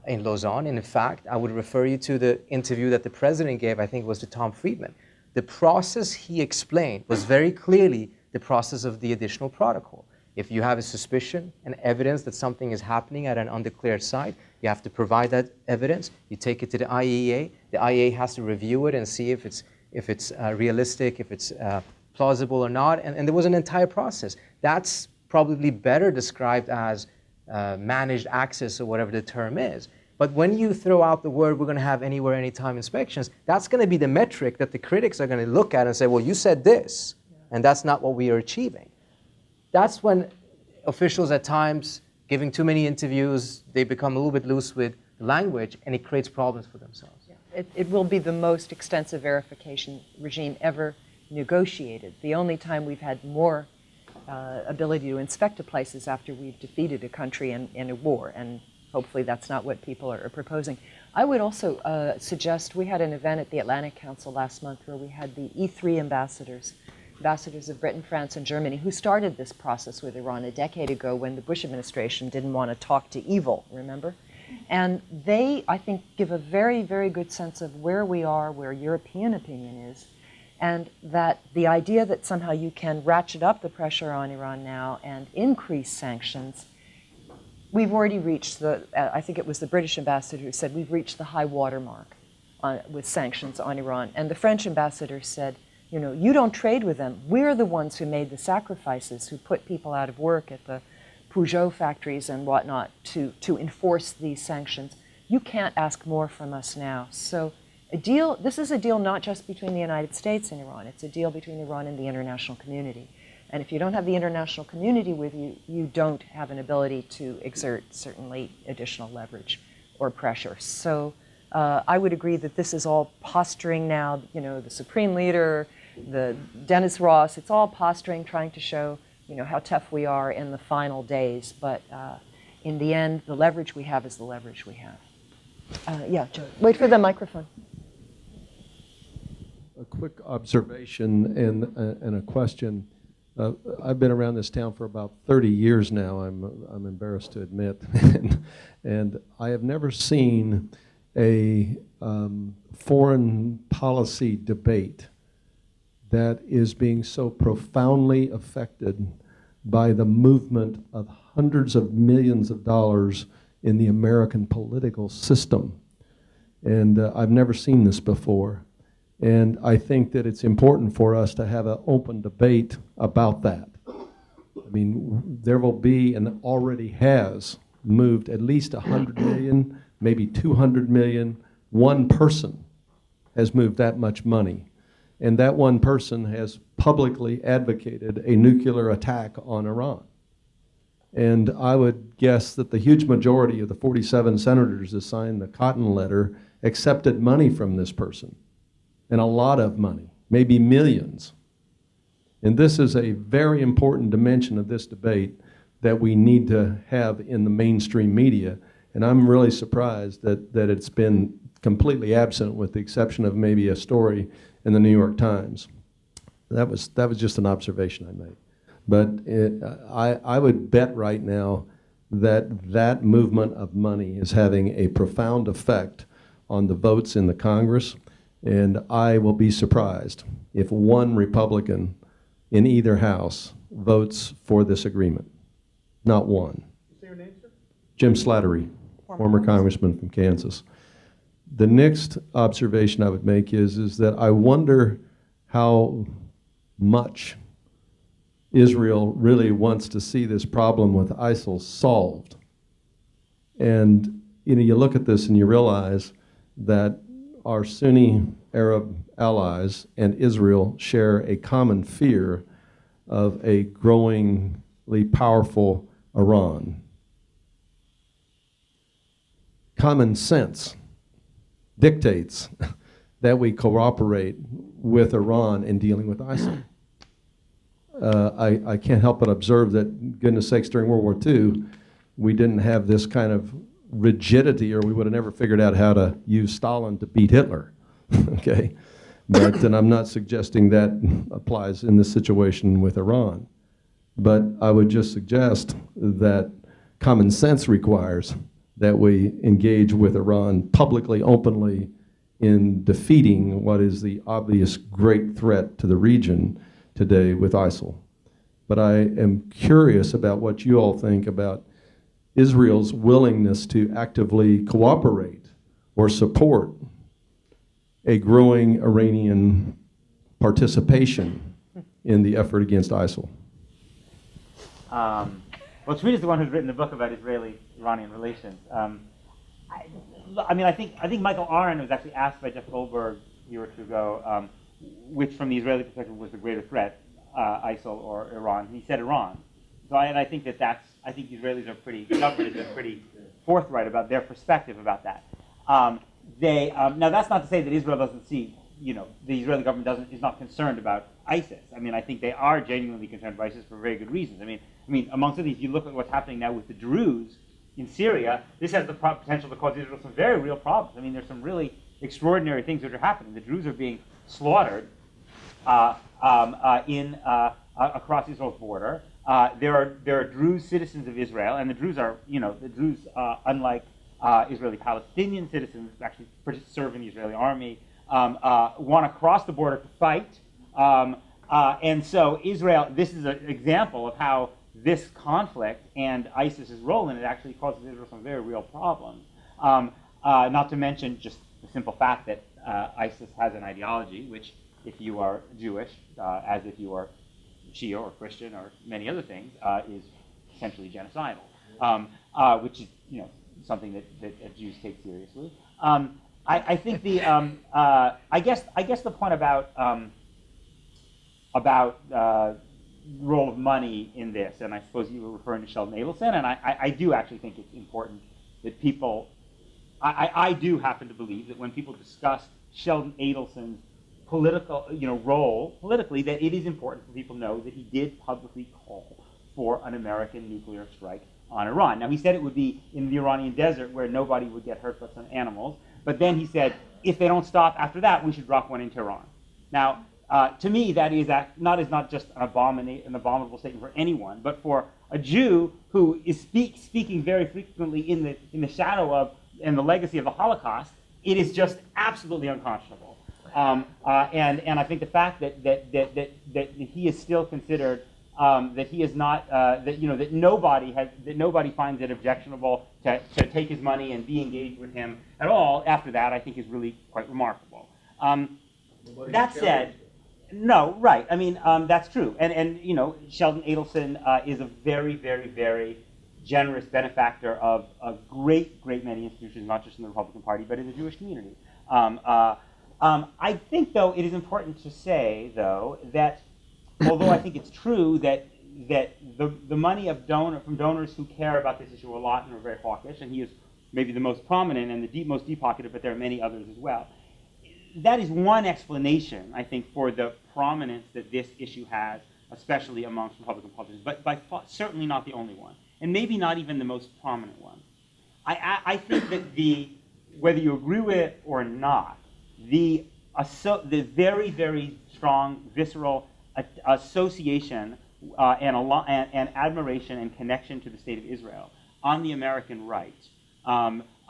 in Lausanne. And in fact, I would refer you to the interview that the president gave, I think it was to Tom Friedman. The process he explained was very clearly the process of the additional protocol. If you have a suspicion and evidence that something is happening at an undeclared site, you have to provide that evidence. You take it to the IAEA. The IAEA has to review it and see if it's realistic, if it's plausible or not. And there was an entire process. That's probably better described as managed access or whatever the term is. But when you throw out the word, we're going to have anywhere, anytime inspections, that's going to be the metric that the critics are going to look at and say, well, you said this, and that's not what we are achieving. That's when officials at times, giving too many interviews, they become a little bit loose with language, and it creates problems for themselves. Yeah. It will be the most extensive verification regime ever negotiated. The only time we've had more ability to inspect a place is after we've defeated a country in a war, and hopefully that's not what people are proposing. I would also suggest, we had an event at the Atlantic Council last month where we had the E3 ambassadors of Britain, France, and Germany, who started this process with Iran a decade ago when the Bush administration didn't want to talk to evil, remember? And they, I think, give a very, very good sense of where we are, where European opinion is, and that the idea that somehow you can ratchet up the pressure on Iran now and increase sanctions, we've already reached I think it was the British ambassador who said we've reached the high water mark with sanctions on Iran. And the French ambassador said, you know, you don't trade with them. We're the ones who made the sacrifices, who put people out of work at the Peugeot factories and whatnot to enforce these sanctions. You can't ask more from us now. So this is a deal not just between the United States and Iran. It's a deal between Iran and the international community. And if you don't have the international community with you, you don't have an ability to exert certainly additional leverage or pressure. So I would agree that this is all posturing now. You know, the Supreme Leader, the Dennis Ross, it's all posturing, trying to show, you know, how tough we are in the final days. But in the end, the leverage we have is the leverage we have. Yeah, Joe. Wait for the microphone. A quick observation and a question. I've been around this town for about 30 years now, I'm embarrassed to admit, and I have never seen a foreign policy debate that is being so profoundly affected by the movement of hundreds of millions of dollars in the American political system. And I've never seen this before. And I think that it's important for us to have an open debate about that. I mean, there will be and already has moved at least 100 million, maybe 200 million. One person has moved that much money. And that one person has publicly advocated a nuclear attack on Iran. And I would guess that the huge majority of the 47 senators that signed the Cotton Letter accepted money from this person. And a lot of money, maybe millions. And this is a very important dimension of this debate that we need to have in the mainstream media. And I'm really surprised that it's been completely absent, with the exception of maybe a story in the New York Times. That was just an observation I made. But I would bet right now that movement of money is having a profound effect on the votes in the Congress. And I will be surprised if one Republican in either house votes for this agreement. Not one. Say your name, sir? Jim Slattery, former congressman from Kansas. The next observation I would make is that I wonder how much Israel really wants to see this problem with ISIL solved. And you look at this and you realize that our Sunni Arab allies and Israel share a common fear of a growingly powerful Iran. Common sense dictates that we cooperate with Iran in dealing with ISIL. I can't help but observe that, goodness sakes, during World War II, we didn't have this kind of rigidity, or we would have never figured out how to use Stalin to beat Hitler. Okay, but and I'm not suggesting that applies in this situation with Iran, but I would just suggest that common sense requires that we engage with Iran publicly, openly, in defeating what is the obvious great threat to the region today with ISIL. But I am curious about what you all think about Israel's willingness to actively cooperate or support a growing Iranian participation in the effort against ISIL. Well, Trita is the one who's written a book about Israeli-Iranian relations. I mean, I think Michael Arendt was actually asked by Jeff Goldberg a year or two ago, which from the Israeli perspective was the greater threat, ISIL or Iran. And he said Iran. So I think I think Israelis are pretty, government is pretty forthright about their perspective about that. Now that's not to say that Israel doesn't see, the Israeli government is not concerned about ISIS. I mean, I think they are genuinely concerned about ISIS for very good reasons. I mean, amongst these, you look at what's happening now with the Druze in Syria. This has the potential to cause Israel some very real problems. I mean, there's some really extraordinary things that are happening. The Druze are being slaughtered across Israel's border. There are Druze citizens of Israel, and the Druze are, the Druze, unlike Israeli Palestinian citizens, actually serve in the Israeli army, want to cross the border to fight. And so Israel, this is an example of how this conflict and ISIS's role in it actually causes Israel some very real problems. Not to mention just the simple fact that ISIS has an ideology which, if you are Jewish, as if you are Shia or Christian or many other things, is essentially genocidal, which is something that Jews take seriously. I think the I guess the point about role of money in this, and I suppose you were referring to Sheldon Adelson, and I do actually think it's important that people. I do happen to believe that when people discuss Sheldon Adelson's political, role politically, that it is important for people to know that he did publicly call for an American nuclear strike on Iran. Now, he said it would be in the Iranian desert where nobody would get hurt but some animals, but then he said, if they don't stop after that, we should drop one in Tehran. Now, to me, that is not just an abominable statement for anyone, but for a Jew who is speaking very frequently in the shadow of and the legacy of the Holocaust, it is just absolutely unconscionable. And I think the fact that he is still considered that he is not that nobody finds it objectionable to take his money and be engaged with him at all after that, I think is really quite remarkable. That said, no, right. I mean, that's true. And Sheldon Adelson is a very, very, very generous benefactor of a great many institutions, not just in the Republican Party, but in the Jewish community. I think, though, it is important to say, though, that although I think it's true that the money from donors who care about this issue a lot and are very hawkish, and he is maybe the most prominent and the most deep-pocketed, but there are many others as well. That is one explanation, I think, for the prominence that this issue has, especially amongst Republican politicians, but by far, certainly not the only one, and maybe not even the most prominent one. I think that whether you agree with it or not, the very, very strong, visceral association and admiration and connection to the state of Israel on the American right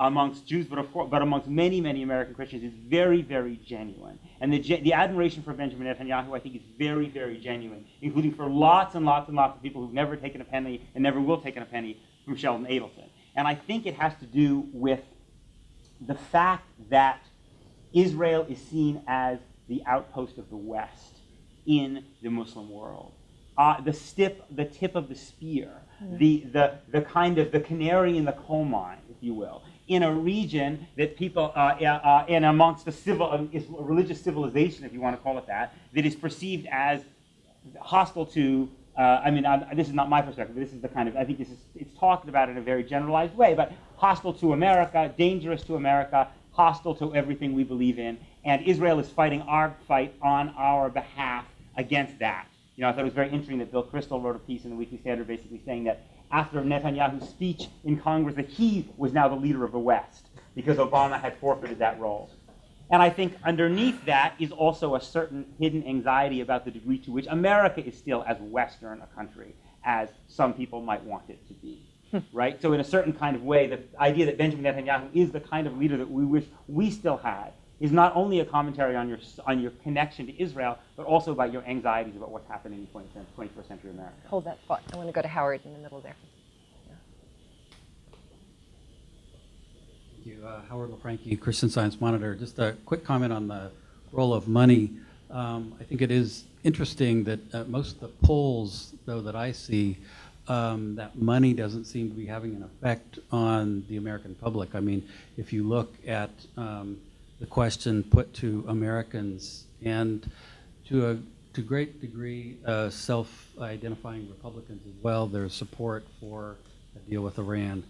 amongst Jews, but amongst many, many American Christians is very, very genuine. And the admiration for Benjamin Netanyahu, I think, is very, very genuine, including for lots and lots and lots of people who've never taken a penny and never will take a penny from Sheldon Adelson. And I think it has to do with the fact that Israel is seen as the outpost of the West in the Muslim world. The tip of the spear, the kind of the canary in the coal mine, if you will, in a region that people, and amongst the religious civilization, if you want to call it that is perceived as hostile to, this is not my perspective, but this is the kind of, I think it's talked about in a very generalized way, but hostile to America, dangerous to America, hostile to everything we believe in, and Israel is fighting our fight on our behalf against that. I thought it was very interesting that Bill Kristol wrote a piece in the Weekly Standard basically saying that after Netanyahu's speech in Congress that he was now the leader of the West because Obama had forfeited that role. And I think underneath that is also a certain hidden anxiety about the degree to which America is still as Western a country as some people might want it to be. Right? So in a certain kind of way, the idea that Benjamin Netanyahu is the kind of leader that we wish we still had is not only a commentary on your connection to Israel, but also about your anxieties about what's happening in 21st century America. Hold that thought. I want to go to Howard in the middle there. Thank you. Howard LaFranchi, Christian Science Monitor. Just a quick comment on the role of money. I think it is interesting that most of the polls, though, that I see that money doesn't seem to be having an effect on the American public. I mean, if you look at the question put to Americans and to great degree self-identifying Republicans as well, there's support for a deal with Iran.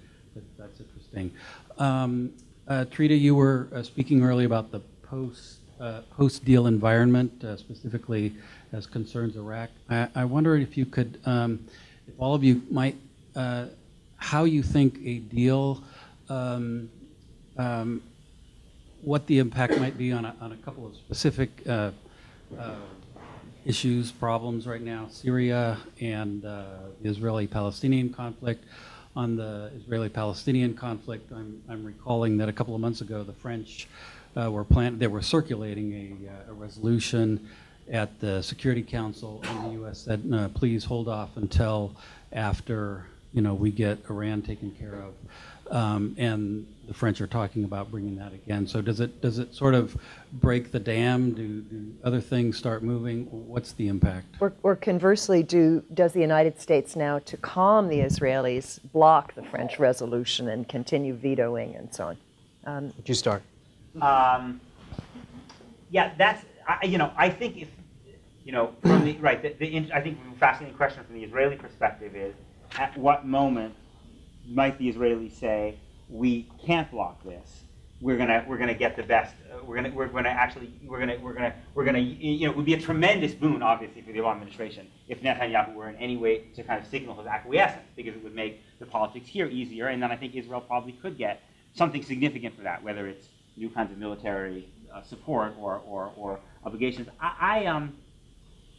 That's interesting. Trita, you were speaking earlier about the post-deal environment, specifically as concerns Iraq. I wonder if you could, if all of you might, how you think a deal, what the impact might be on a couple of specific issues, problems right now, Syria and the Israeli-Palestinian conflict. On the Israeli-Palestinian conflict, I'm recalling that a couple of months ago, the French they were circulating a resolution at the Security Council, and the U.S. said, no, please hold off until after we get Iran taken care of. And the French are talking about bringing that again. So does it sort of break the dam? Do other things start moving? What's the impact? Or conversely, does the United States now, to calm the Israelis, block the French resolution and continue vetoing and so on? Would you start? Yeah, that's I think if from the right, I think the fascinating question from the Israeli perspective is, at what moment might the Israelis say, we can't block this? We're gonna get the best. It would be a tremendous boon, obviously, for the Obama administration if Netanyahu were in any way to kind of signal his acquiescence, because it would make the politics here easier, and then I think Israel probably could get something significant for that, whether it's new kinds of military support or obligations.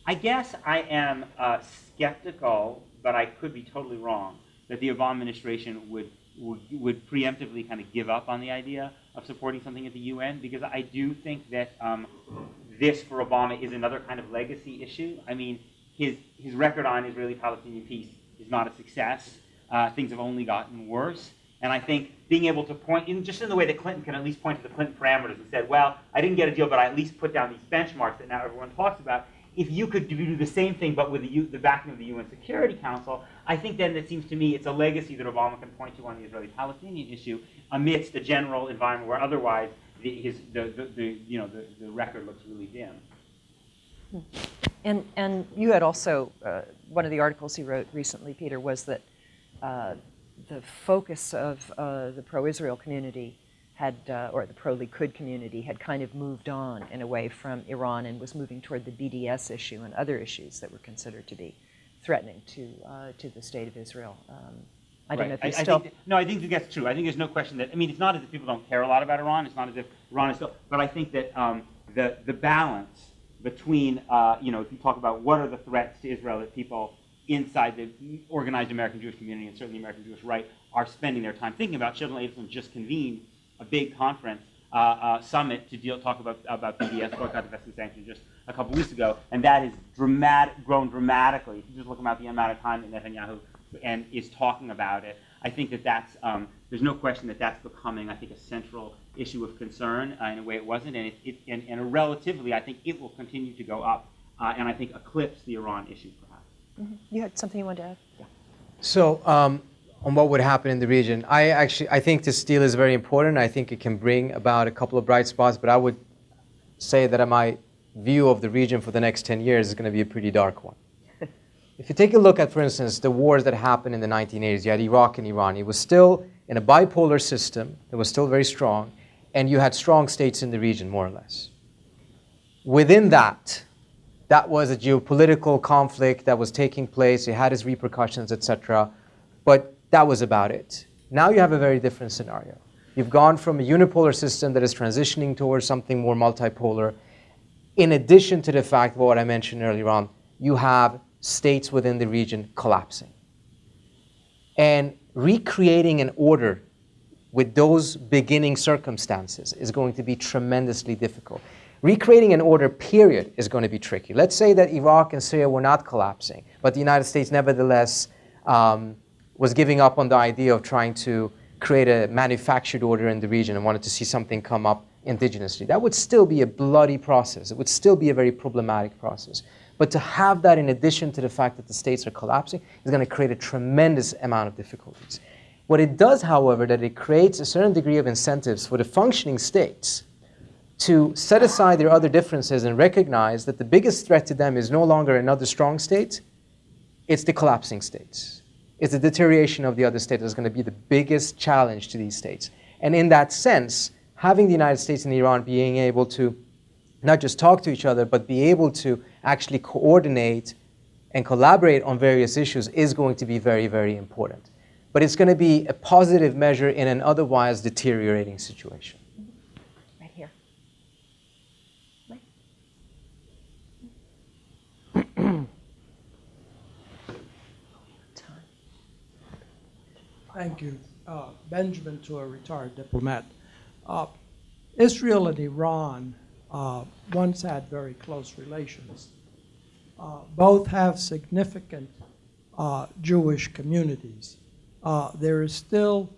I guess I am skeptical, but I could be totally wrong, that the Obama administration would preemptively kind of give up on the idea of supporting something at the UN, because I do think that this, for Obama, is another kind of legacy issue. I mean, his record on Israeli-Palestinian peace is not a success. Things have only gotten worse. And I think being able to point, just in the way that Clinton can at least point to the Clinton parameters and said, well, I didn't get a deal, but I at least put down these benchmarks that now everyone talks about. If you could do the same thing, but with the backing of the UN Security Council, I think then it seems to me it's a legacy that Obama can point to on the Israeli-Palestinian issue amidst the general environment where otherwise the record looks really dim. And you had also, one of the articles you wrote recently, Peter, was that the focus of the pro-Israel community had, or the pro-Likud community had kind of moved on in a way from Iran and was moving toward the BDS issue and other issues that were considered to be threatening to the state of Israel. I don't know if you still... I think that's true. I think there's no question that, I mean, it's not as if people don't care a lot about Iran. It's not as if Iran is still... But I think that the balance between, if you talk about what are the threats to Israel that people inside the organized American Jewish community and certainly the American Jewish right are spending their time thinking about. Sheldon Adelson just convened a big conference, summit to talk about BDS, boycott, divestment, sanctions, just a couple weeks ago, and that has grown dramatically. If you just look about the amount of time that Netanyahu is talking about it, I think that's there's no question that that's becoming, I think, a central issue of concern in a way it wasn't, and relatively, I think it will continue to go up, and I think eclipse the Iran issue perhaps. Mm-hmm. You had something you wanted to add? Yeah. So, on what would happen in the region, I think this deal is very important. I think it can bring about a couple of bright spots, but I would say that my view of the region for the next 10 years is going to be a pretty dark one. If you take a look at, for instance, the wars that happened in the 1980s, you had Iraq and Iran. It was still in a bipolar system. It was still very strong, and you had strong states in the region, more or less. Within that was a geopolitical conflict that was taking place. It had its repercussions, etc. But that was about it. Now you have a very different scenario. You've gone from a unipolar system that is transitioning towards something more multipolar. In addition to the fact of what I mentioned earlier on, you have states within the region collapsing. And recreating an order with those beginning circumstances is going to be tremendously difficult. Recreating an order, period, is going to be tricky. Let's say that Iraq and Syria were not collapsing, but the United States nevertheless was giving up on the idea of trying to create a manufactured order in the region and wanted to see something come up indigenously. That would still be a bloody process. It would still be a very problematic process. But to have that in addition to the fact that the states are collapsing is going to create a tremendous amount of difficulties. What it does, however, that it creates a certain degree of incentives for the functioning states to set aside their other differences and recognize that the biggest threat to them is no longer another strong state, it's the collapsing states. It's the deterioration of the other state that's going to be the biggest challenge to these states. And in that sense, having the United States and Iran being able to not just talk to each other, but be able to actually coordinate and collaborate on various issues is going to be very, very important. But it's going to be a positive measure in an otherwise deteriorating situation. Right here. Thank you. Benjamin, to a retired diplomat. Israel and Iran once had very close relations. Both have significant Jewish communities. There is still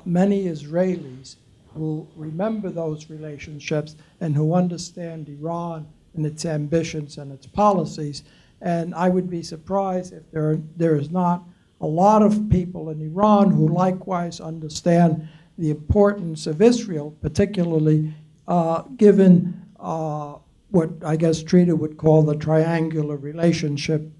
many Israelis who remember those relationships and who understand Iran and its ambitions and its policies. And I would be surprised if there is not a lot of people in Iran who likewise understand the importance of Israel, particularly given what I guess Trita would call the triangular relationship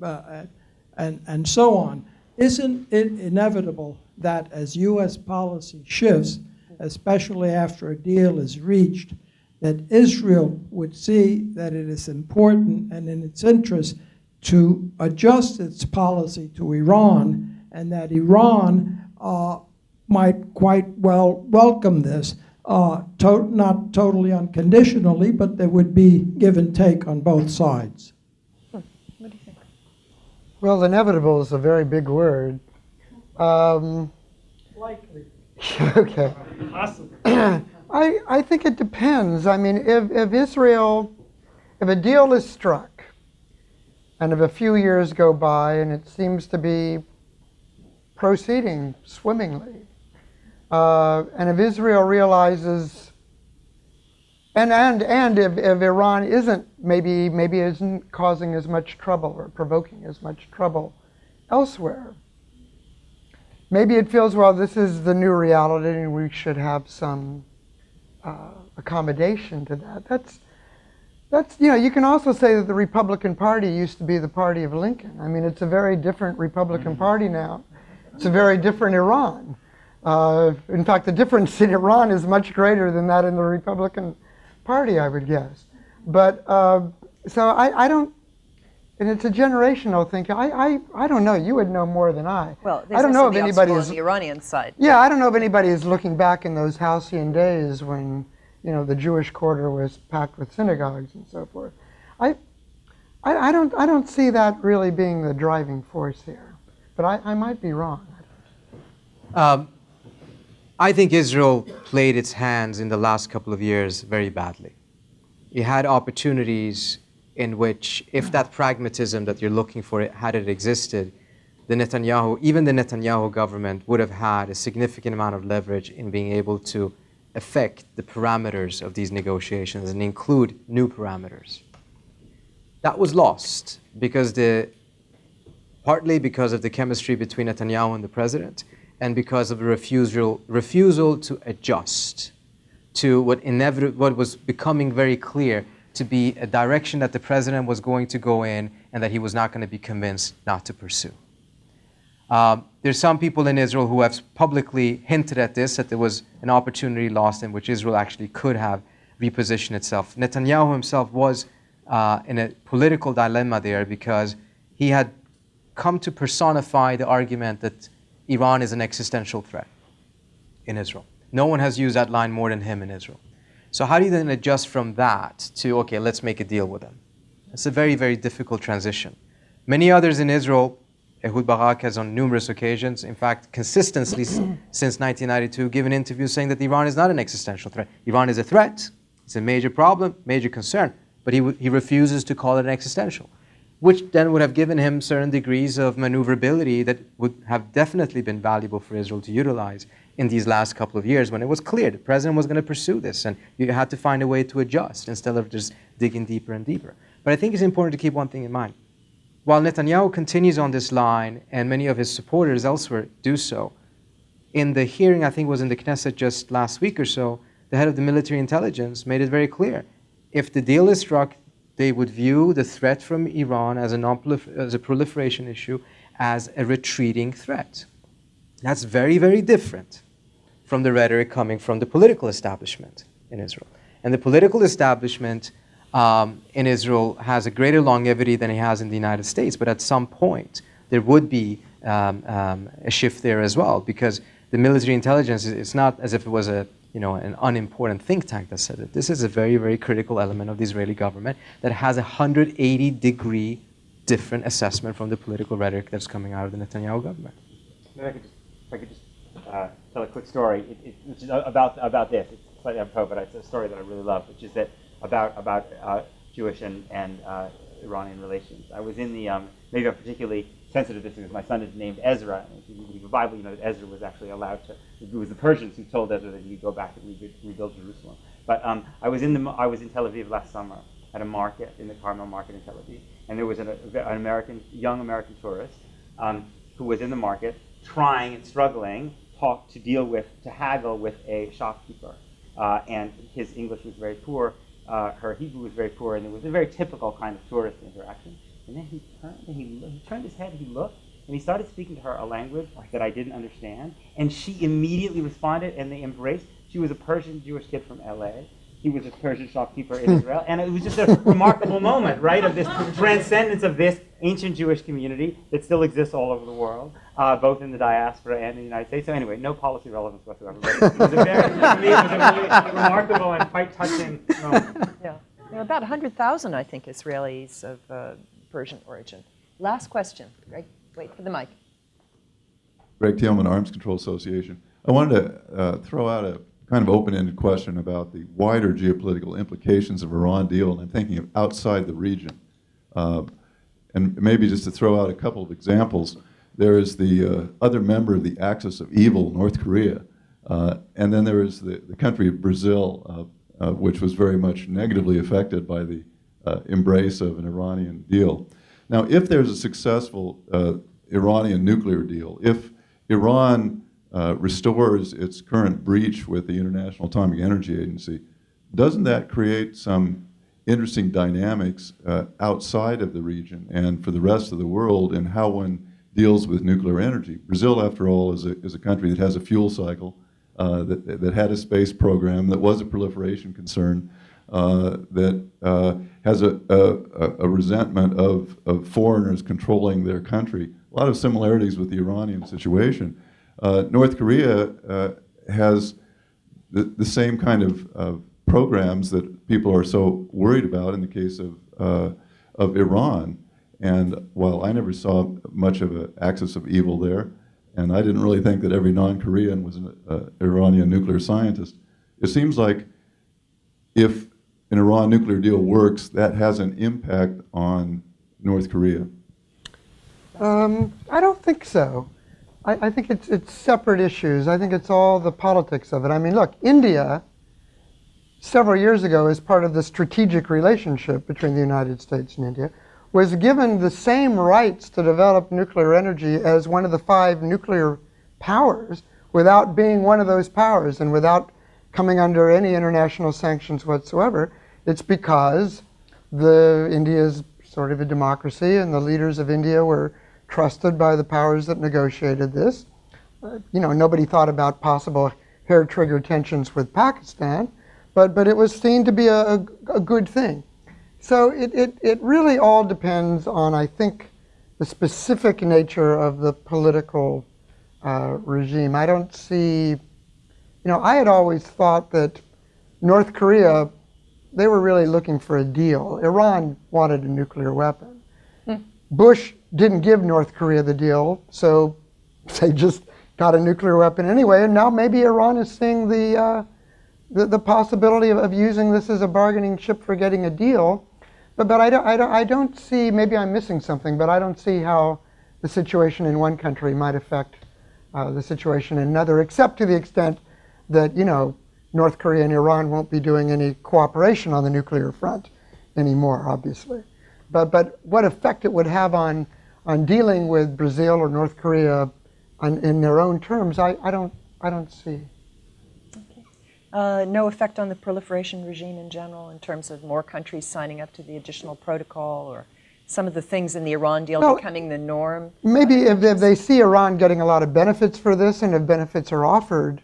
and so on. Isn't it inevitable that as U.S. policy shifts, especially after a deal is reached, that Israel would see that it is important and in its interest to adjust its policy to Iran, and that Iran might quite well welcome this, not totally unconditionally, but there would be give and take on both sides? What do you think? Well, inevitable is a very big word. Likely. Okay. Possibly. I think it depends. I mean, if Israel, if a deal is struck, and if a few years go by and it seems to be proceeding swimmingly, and if Israel realizes, and if Iran maybe isn't causing as much trouble or provoking as much trouble elsewhere, maybe it feels, well, this is the new reality and we should have some accommodation to that. That's you can also say that the Republican Party used to be the party of Lincoln. I mean, it's a very different Republican Party now. It's a very different Iran. In fact, the difference in Iran is much greater than that in the Republican Party, I would guess. But so I don't, and it's a generational thing. I don't know. You would know more than I. Well, I don't know if anybody on is the Iranian side. Yeah, I don't know if anybody is looking back in those halcyon days when the Jewish quarter was packed with synagogues and so forth. I don't see that really being the driving force here, but I might be wrong. I think Israel played its hands in the last couple of years very badly. It had opportunities in which, if that pragmatism that you're looking for, had it existed, even the Netanyahu government would have had a significant amount of leverage in being able to affect the parameters of these negotiations and include new parameters. That was lost partly because of the chemistry between Netanyahu and the president, and because of the refusal to adjust to what was becoming very clear to be a direction that the president was going to go in and that he was not going to be convinced not to pursue. There's some people in Israel who have publicly hinted at this, that there was an opportunity lost in which Israel actually could have repositioned itself. Netanyahu himself was in a political dilemma there because he had come to personify the argument that Iran is an existential threat in Israel. No one has used that line more than him in Israel. So how do you then adjust from that to, okay, let's make a deal with them? It's a very, very difficult transition. Many others in Israel, Ehud Barak has on numerous occasions, in fact, consistently since 1992, given interviews saying that Iran is not an existential threat. Iran is a threat. It's a major problem, major concern, but he refuses to call it an existential, which then would have given him certain degrees of maneuverability that would have definitely been valuable for Israel to utilize in these last couple of years when it was clear the president was going to pursue this and you had to find a way to adjust instead of just digging deeper and deeper. But I think it's important to keep one thing in mind. While Netanyahu continues on this line, and many of his supporters elsewhere do so, in the hearing, I think it was in the Knesset just last week or so, the head of the military intelligence made it very clear. If the deal is struck, they would view the threat from Iran as a proliferation issue, as a retreating threat. That's very, very different from the rhetoric coming from the political establishment in Israel. And the political establishment in Israel has a greater longevity than it has in the United States, but at some point there would be a shift there as well, because the military intelligence, it's not as if it was an unimportant think tank that said it. This is a very, very critical element of the Israeli government that has a 180-degree different assessment from the political rhetoric that's coming out of the Netanyahu government. Maybe if I could just tell a quick story, which is about this. It's slightly apropos, but it's a story that I really love, which is that about Jewish and Iranian relations. I was in the maybe I'm particularly sensitive to this because my son is named Ezra, and if you read the Bible, you know that Ezra was actually allowed to. It was the Persians who told Ezra that he could go back and rebuild Jerusalem. But I was in Tel Aviv last summer at a market, in the Carmel market in Tel Aviv, and there was an young American tourist who was in the market trying and struggling to haggle with a shopkeeper, and his English was very poor, her Hebrew was very poor, and it was a very typical kind of tourist interaction. And then he turned his head, he looked, and he started speaking to her a language that I didn't understand, and she immediately responded, and they embraced. She was a Persian Jewish kid from LA. He was a Persian shopkeeper in Israel, and it was just a remarkable moment, right, of this transcendence of this ancient Jewish community that still exists all over the world, both in the diaspora and in the United States. So anyway, no policy relevance whatsoever, but it was a really remarkable and quite touching moment. Yeah, there are about 100,000, I think, Israelis of Persian origin. Last question, Greg. Wait for the mic. Greg Thielman, Arms Control Association. I wanted to throw out a kind of open-ended question about the wider geopolitical implications of Iran deal, and I'm thinking of outside the region. And maybe just to throw out a couple of examples, there is the other member of the axis of evil, North Korea, and then there is the country of Brazil, which was very much negatively affected by the embrace of an Iranian deal. Now, if there's a successful Iranian nuclear deal, if Iran restores its current breach with the International Atomic Energy Agency, doesn't that create some interesting dynamics outside of the region and for the rest of the world in how one deals with nuclear energy? Brazil, after all, is a country that has a fuel cycle, that had a space program, that was a proliferation concern, that has a resentment of foreigners controlling their country. A lot of similarities with the Iranian situation. North Korea has the same kind of programs that people are so worried about in the case of Iran. And while I never saw much of an axis of evil there, and I didn't really think that every non-Korean was an Iranian nuclear scientist, it seems like if an Iran nuclear deal works, that has an impact on North Korea. I don't think so. I think it's separate issues. I think it's all the politics of it. I mean, look, India, several years ago, as part of the strategic relationship between the United States and India, was given the same rights to develop nuclear energy as one of the 5 nuclear powers without being one of those powers and without coming under any international sanctions whatsoever. It's because India is sort of a democracy and the leaders of India were trusted by the powers that negotiated this. Nobody thought about possible hair-trigger tensions with Pakistan, but it was seen to be a good thing. So it really all depends on, I think, the specific nature of the political regime. I don't see, I had always thought that North Korea, they were really looking for a deal. Iran wanted a nuclear weapon. Bush didn't give North Korea the deal, so they just got a nuclear weapon anyway, and now maybe Iran is seeing the possibility of using this as a bargaining chip for getting a deal. But I don't see, maybe I'm missing something, but I don't see how the situation in one country might affect the situation in another, except to the extent that, North Korea and Iran won't be doing any cooperation on the nuclear front anymore, obviously. But what effect it would have on dealing with Brazil or North Korea in their own terms, I don't see. No effect on the proliferation regime in general in terms of more countries signing up to the additional protocol or some of the things in the Iran deal becoming the norm? Maybe if they see Iran getting a lot of benefits for this, and if benefits are offered,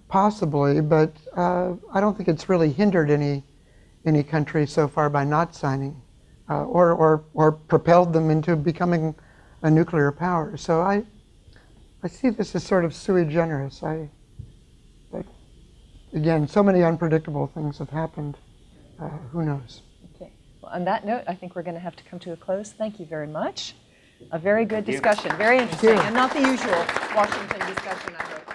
possibly, but I don't think it's really hindered any country so far by not signing or propelled them into becoming a nuclear power. So I see this as sort of sui generis. But again, so many unpredictable things have happened. Who knows? Okay. Well, on that note, I think we're going to have to come to a close. Thank you very much. A very good discussion, very interesting, and not the usual Washington discussion, I hope.